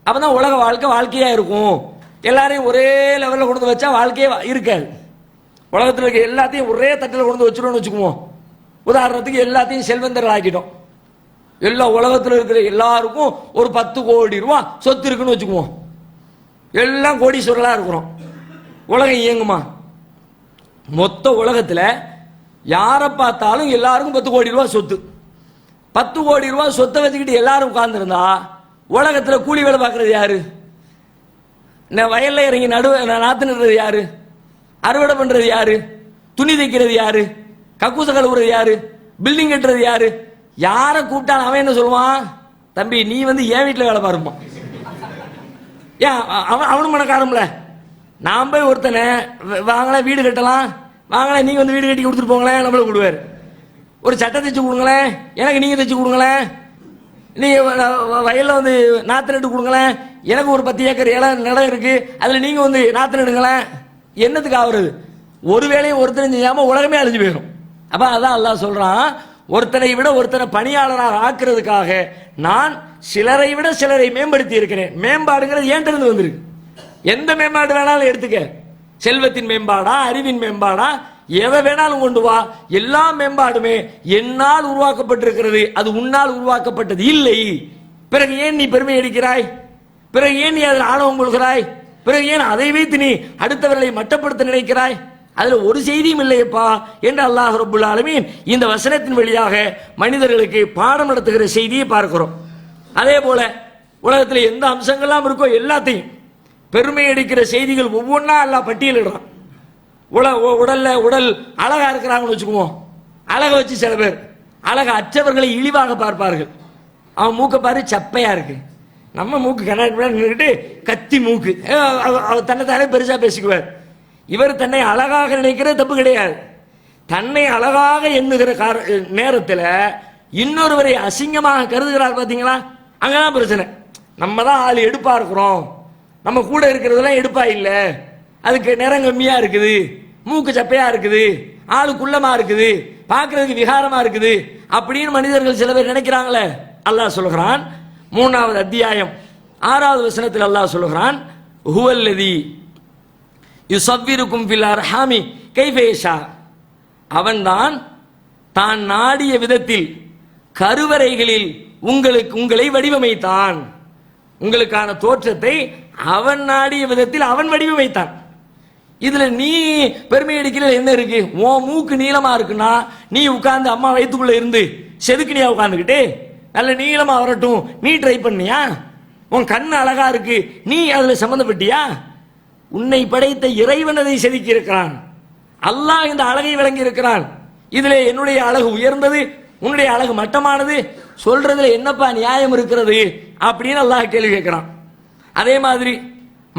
அப்பதான் உலக வாழ்க்கையா இருக்கும். எல்லாரையும் ஒரே லெவலில் கொண்டு வச்சா வாழ்க்கையே இருக்காது. உலகத்தில் இருக்க எல்லாத்தையும் ஒரே தட்டில் கொண்டு வச்சிருவோம்னு வச்சுக்குவோம். உதாரணத்துக்கு எல்லாத்தையும் செல்வந்தர்கள் ஆக்கிட்டோம், எல்லா உலகத்தில் இருக்கிற எல்லாருக்கும் ஒரு 10 கோடி ரூபாய் சொத்து இருக்குன்னு வச்சுக்குவோம். எல்லாம் கோடீஸ்வரர்களா இருக்கிறோம். உலகம் இயங்குமா? மொத்த உலகத்தில் யாரை பார்த்தாலும் எல்லாருக்கும் 10 கோடி ரூபாய் சொத்து. 10 கோடி ரூபாய் சொத்தை வச்சுக்கிட்டு எல்லாரும் உட்கார்ந்துருந்தா உலகத்தில் கூலி வேலை பார்க்கறது யாரு? வயல்ல இறங்கி நாத்து நடுறது யாரு? அறுவடை பண்றது யாரு? துணி தைக்கிறது யாரு? கக்கூச கழுவுறது யாரு? பில்டிங் கட்டுறது யாரு? யாரை கூப்பிட்டாலும் அவன் என்ன சொல்லுவான்? தம்பி நீ என் வீட்டில் வேலை பாருமா. ஏன் அவனும் மனக்காரம்ல. நான் போய் ஒருத்தனை வாங்கல வீடு கட்டலாம், வாங்கல நீங்க வீடு கட்டி கொடுத்துட்டு போங்களேன், நம்மள கொடுவாரு. ஒரு சட்டை தைச்சு கொடுங்களேன், எனக்கு நீங்க தைச்சு கொடுங்களேன். நீங்க வயல்ல நாத்து நட்டு கொடுங்களேன், எனக்கு ஒரு 10 ஏக்கர் நிலம் இருக்கு, அதுல நீங்க நாத்து நடுங்களேன். என்னத்துக்கு ஆகுறது? ஒரு வேளையும் ஒருத்தனை செய்யாம உலகமே அழிஞ்சு போயிடும். அப்ப அதான் அல்லாஹ் சொல்றான், ஒருத்தனை விட ஒருத்தனை பணியாளராக ஆக்குறதுக்காக நான் சிலரை விட சிலரை மேம்படுத்தி இருக்கிறேன். மேம்பாடுங்கிறது ஏன் இருந்து வந்திருக்கு. எந்த மேம்பாடு வேணாலும் எடுத்துக்க, செல்வத்தின் மேம்பாடா, அறிவின் மேம்பாடா, எதை வேணாலும் கொண்டு வா. எல்லா மேம்பாடுமே என்னால் உருவாக்கப்பட்டிருக்கிறது, அது உன்னால் உருவாக்கப்பட்டது இல்லை. பிறகு ஏன் நீ பெருமை அடிக்கிறாய்? பிறகு ஏன் நீ அதில் ஆணவம் கொள்கிறாய்? பிறகு ஏன் அதை வைத்து நீ அடுத்தவர்களை மட்டப்படுத்த நினைக்கிறாய்? அதுல ஒரு செய்தியும் இல்லையப்பா என்று அல்லாஹ் ரப்புல் ஆலமீன் இந்த வசனத்தின் வழியாக மனிதர்களுக்கு பாடம் நடத்துகிற செய்தியை பார்க்கிறோம். அதே போல உலகத்தில் எந்த அம்சங்கள்லாம் இருக்கோ எல்லாத்தையும் பெருமை அடிக்கிற செய்திகள் ஒவ்வொன்றா அல்லாஹ் பட்டியலிடுறான். உடல் அழகா இருக்கிறாங்கன்னு வச்சுக்குவோம். அழகை வச்சு சில பேர் அழக அற்றவர்களை இழிவாக பார்ப்பார்கள். அவன் மூக்க பாரு சப்பையா இருக்கு, நம்ம மூக்கு கண்ணாடி நின்றுட்டு கத்தி மூக்கு, தன்னைத்தானே பெருசா பேசிக்குவார். இவர் தன்னை அழகாக நினைக்கிறது தப்பு கிடையாது. தன்னை அழகாக எண்ணுகிற நேரத்தில் இன்னொருவரை அசிங்கமாக கருதுகிறார். பார்த்தீங்களா? அங்கதான் பிரச்சனை. நம்ம தான் ஆள் எடுப்பா இருக்கிறோம், நம்ம கூட இருக்கிறதெல்லாம் எடுப்பா இல்லை, அதுக்கு நிறம் கம்மியா இருக்குது, மூக்கு சப்பையா இருக்குது, ஆளு குள்ளமா இருக்குது, பார்க்கறதுக்கு விகாரமா இருக்குது அப்படின்னு மனிதர்கள் சில பேர் நினைக்கிறாங்களே. அல்லாஹ் சொல்கிறான் 3வது அத்தியாயம் 6வது வசனத்தில் அல்லாஹ் சொல்கிறான், ஹுவல்லதி யுஸவ்விருக்கும் ஃபில் அர்ஹாமி கைஃப யஷா, அவன்தான் தான் நாடிய விதத்தில் கருவறைகளில் உங்களை வடிவமைத்தான். உங்களுக்கான தோற்றத்தை அவன் நாடிய விதத்தில் அவன் வடிவமைத்தான். இதுல நீ பெருமை அடிக்கிறது என்ன இருக்கு? உன் மூக்கு நீளமா இருக்குன்னா நீ உட்கார்ந்து அம்மா வயிற்றுக்குள்ள இருந்து செதுக்கினியா உட்கார்ந்துக்கிட்டு நல்ல நீளமா வரட்டும் நீ ட்ரை பண்ணியா? உன் கண்ணு அழகா இருக்கு, நீ அதுல சம்பந்தப்பட்டியா? உன்னை படைத்த இறைவன் அதை செதுக்கி இருக்கிறான். அல்லாஹ் இந்த அழகை விளங்கி இருக்கிறான். இதுல என்னுடைய அழகு உயர்ந்தது, உன்னுடைய அழகு மட்டமானது சொல்றதுல என்னப்பா நியாயம் இருக்கிறது அப்படின்னு அல்லாஹ் கேள்வி கேட்கிறான். அதே மாதிரி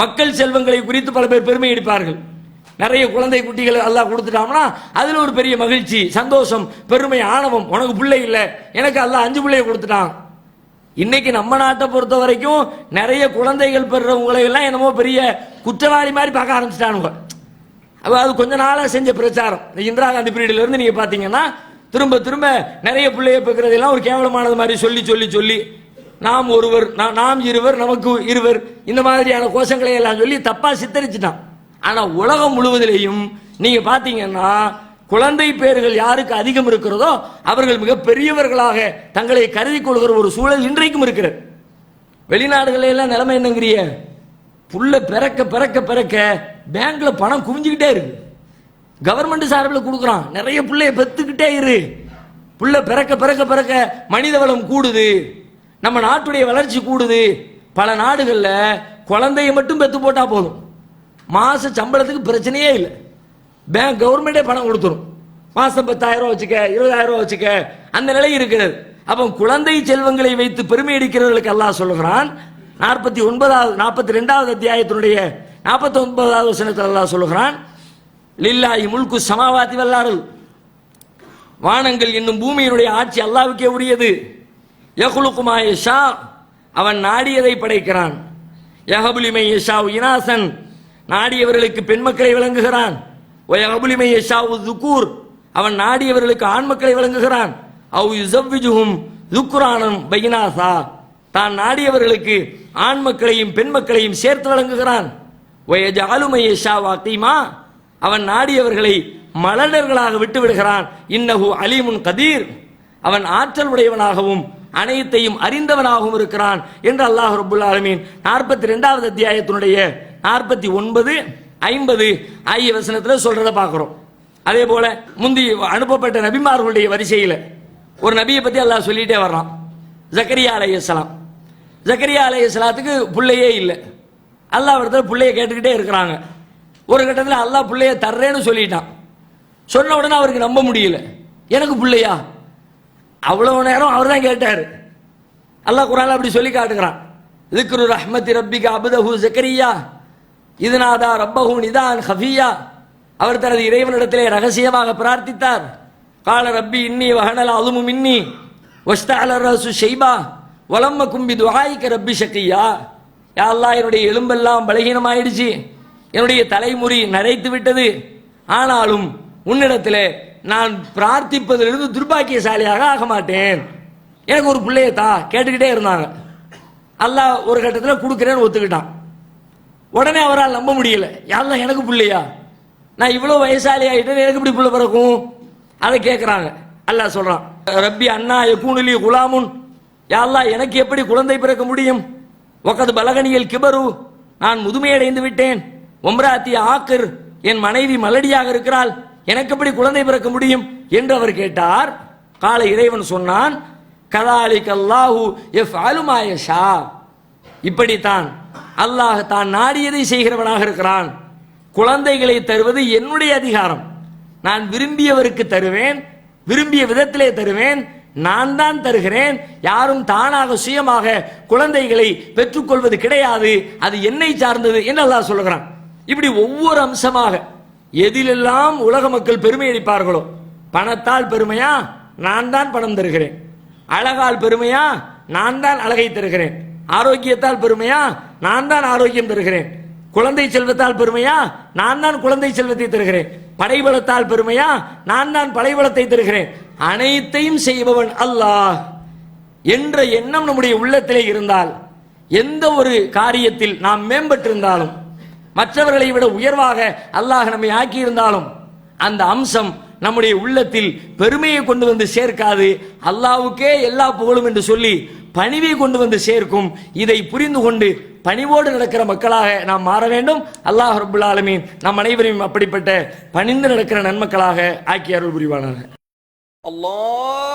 மக்கள் செல்வங்களை குறித்து பல பேர் பெருமை எடுப்பார்கள். நிறைய குழந்தை குட்டிகள் அல்லாஹ் கொடுத்துட்டாங்கன்னா அதுல ஒரு பெரிய மகிழ்ச்சி, சந்தோஷம், பெருமை, ஆணவம். உனக்கு பிள்ளை இல்லை, எனக்கு அல்லாஹ் 5 பிள்ளையை கொடுத்துட்டான். இன்னைக்கு நம்ம நாட்டை பொறுத்த வரைக்கும் நிறைய குழந்தைகள் பெறுறவங்களை எல்லாம் என்னமோ பெரிய குற்றவாளி மாதிரி பார்க்க ஆரம்பிச்சிட்டானுங்க. அது கொஞ்ச நாளா செஞ்ச பிரச்சாரம். இந்திரா காந்தி பீரியட்ல இருந்து நீங்க பாத்தீங்கன்னா திரும்ப திரும்ப நிறைய பிள்ளைய பெறுறதெல்லாம் ஒரு கேவலமானது மாதிரி சொல்லி சொல்லி சொல்லி நாம் ஒருவர், நாம் இருவர், நமக்கு இருவர், இந்த மாதிரியான கோஷங்களை எல்லாம் சொல்லி தப்பா சித்தரிச்சுட்டான். ஆனா உலகம் முழுவதிலையும் நீங்க பாத்தீங்கன்னா குழந்தை பேர்கள் யாருக்கு அதிகம் இருக்கிறதோ அவர்கள் மிக பெரியவர்களாக தங்களை கருதி கொள்கிற ஒரு சூழல் இன்றைக்கும் இருக்கிறது. வெளிநாடுகளில் எல்லாம் நிலைமை என்னங்கிறிய, புள்ள பிறக்க பிறக்க பிறக்க பேங்க்ல பணம் குவிஞ்சுக்கிட்டே இருக்கு. கவர்மெண்ட் சார்பில் கொடுக்குறான், நிறைய பிள்ளைய பெத்துக்கிட்டே இரு. புள்ள பிறக்க பிறக்க பிறக்க மனித வளம் கூடுது, நம்ம நாட்டுடைய வளர்ச்சி கூடுது. பல நாடுகள்ல குழந்தைய மட்டும் பெத்து போட்டா போதும், மாச சம்பளத்துக்கு பிரச்சனையே இல்லை. பேங்க் கவர்மெண்டே பணம் கொடுத்துரும். மாசம் 10,000 வச்சுக்க, 20,000 வச்சுக்க, அந்த நிலை இருக்கிறது. அப்போ குழந்தை செல்வங்களை வைத்து பெருமை அடிக்கிறவர்களுக்கு அல்லாஹ் சொல்லுகிறான். 42வது அத்தியாயத்தினுடைய 49வது வசனத்தில் அல்லாஹ் சொல்லுகிறான், லில்லாஹி முல்கு ஸமாவாதி வல் அர்ள், வானங்கள் என்னும் பூமியினுடைய ஆட்சி அல்லாஹ்வுக்கே உரியது. யஹ்லுகு மா யஷா, அவன் நாடியதை படைக்கிறான். யஹபு லிமன் யஷா இனாசன், நாடியவர்களுக்கு பெண் மக்களை வழங்குகிறான். வயஹபு லிமன் யஷா ذுகூர், அவன் நாடியவர்களுக்கு ஆண் மக்களை வழங்குகிறான். அவ் யுஸவ்விஜுஹும் ذுக்ரானன் பைனாசா, தான் நாடியவர்களுக்கு ஆண் மக்களையும் பெண் மக்களையும் சேர்த்து வழங்குகிறான். வயஜஅலு மன் யஷா வகீமா, அவன் நாடியவர்களை மலடர்களாக விட்டு விடுகிறான். இன்னஹு அலீமுன் கதீர், அவன் ஆற்றல் உடையவனாகவும் அனைத்தையும் அறிந்தவனாகவும் இருக்கிறான் என்று அல்லாஹ் ரப்புல் ஆலமீன் 42வது அத்தியாயத்தினுடைய 49, 50 ஆகிய வசனத்தில் சொல்றத பார்க்கிறோம். அதே போல முந்தி அனுப்பப்பட்ட நபிமார்களுடைய வரிசையில் ஒரு நபியை பத்தி அல்லாஹ் சொல்லிட்டே வர்றான். ஜக்கரியா அலைஹிஸ்ஸலாம். ஜக்கரியா அலைஹிஸ்ஸலாத்துக்கு பிள்ளையே இல்லை. அல்லாஹ் இடத்துல பிள்ளைய கேட்டுக்கிட்டே இருக்கிறாங்க. ஒரு கட்டத்தில் அல்லாஹ் பிள்ளைய தர்றேன்னு சொல்லிட்டான். சொன்ன உடனே அவருக்கு நம்ப முடியல. எனக்கு பிள்ளையா? அவ்வளவு நேரம் அவர் தான் கேட்டார். அல்லாஹ் குர்ஆன்ல அப்படி சொல்லி காட்டுகிறான். ذிக்ரு ரஹ்மத்தி ரப்பிக அப்தஹு ஜக்கரியா இத் நாதா ரப்பஹு நிதான் ஹஃபியா. அவர் தனது இறைவனிடத்திலே ரகசியமாக பிரார்த்தித்தார். கால ரப்பி இன்னி வஹனல் அஸுமு மின்னி வஸ்தஅல ரஸு ஷைபா வலம் அகும் பிதுஆயிக ரப்பி ஷகியா. யா அல்லாஹ், என்னுடைய எலும்பெல்லாம் பலகீனமாயிடுச்சு, என்னுடைய தலைமுடி நரைத்து விட்டது, ஆனாலும் உன்னிடத்திலே நான் பிரார்த்திப்பதிலிருந்து துர்பாக்கியசாலியாக ஆக மாட்டேன், எனக்கு ஒரு பிள்ளையை தா கேட்டுக்கிட்டே இருந்தாங்க. அல்லாஹ் ஒரு கட்டத்தில் கொடுக்குறேன்னு ஒத்துக்கிட்டான். உடனே அவரால் நம்ப முடியல. யா அல்லாஹ், எனக்கு பிள்ளையா? நான் இவ்வளவு வயசாலி ஆகிட்டேன், எனக்கு இப்படி பிள்ளை பிறக்கும்? அதை கேட்குறாங்க. அல்லாஹ் சொல்றான், ரப்பி அண்ணா யகூனுலி குலாமுன். யா அல்லாஹ், எனக்கு எப்படி குழந்தை பிறக்க முடியும்? வகது பலகனியல் கிபரு, நான் முதுமையடைந்து விட்டேன். ஒம்ராத்தி ஆக்கிர், என் மனைவி மலடியாக இருக்கிறாள், எனக்கு எப்படி குழந்தை பிறக்க முடியும் என்று அவர் கேட்டார். கால இறைவன் சொன்னான், கதாலிக் அல்லாஹு யஃஅலு மா யஷா. இப்படித்தான் அல்லாஹ் தான் நாடியதை செய்கிறவனாக இருக்கிறான். குழந்தைகளை தருவது என்னுடைய அதிகாரம். நான் விரும்பியவருக்கு தருவேன், விரும்பிய விதத்திலே தருவேன், நான் தான் தருகிறேன். யாரும் தானாக சுயமாக குழந்தைகளை பெற்றுக்கொள்வது கிடையாது, அது என்னை சார்ந்தது என்று அல்லாஹ் சொல்லுகிறான். இப்படி ஒவ்வொரு அம்சமாக எதிலெல்லாம் உலக மக்கள் பெருமை அளிப்பார்களோ, பணத்தால் பெருமையா, நான் தான் பணம் தருகிறேன். அழகால் பெருமையா, நான் தான் அழகை தருகிறேன். ஆரோக்கியத்தால் பெருமையா, நான் தான் ஆரோக்கியம் தருகிறேன். குழந்தை செல்வத்தால் பெருமையா, நான் தான் குழந்தை செல்வத்தை தருகிறேன். படைபலத்தால் பெருமையா, நான் தான் படைபலத்தை தருகிறேன். அனைத்தையும் செய்பவன் அல்லாஹ் என்ற எண்ணம் நம்முடைய உள்ளத்திலே இருந்தால், எந்த ஒரு காரியத்தில் நாம் மேம்பட்டிருந்தாலும், மற்றவர்களை விட உயர்வாக அல்லாஹ் நம்மை ஆக்கியிருந்தாலும், அந்த அம்சம் நம்முடைய உள்ளத்தில் பெருமையை கொண்டு வந்து சேர்க்காது. அல்லாஹ்வுக்கே எல்லா புகழும் என்று சொல்லி பணிவை கொண்டு வந்து சேர்க்கும். இதை புரிந்து கொண்டு பணிவோடு நடக்கிற மக்களாக நாம் மாற வேண்டும். அல்லாஹ் ரப்புல் ஆலமீன் நம் அனைவரையும் அப்படிப்பட்ட பணிந்து நடக்கிற நன்மக்களாக ஆக்கி அருள் புரிவானாக. அல்லாஹ்.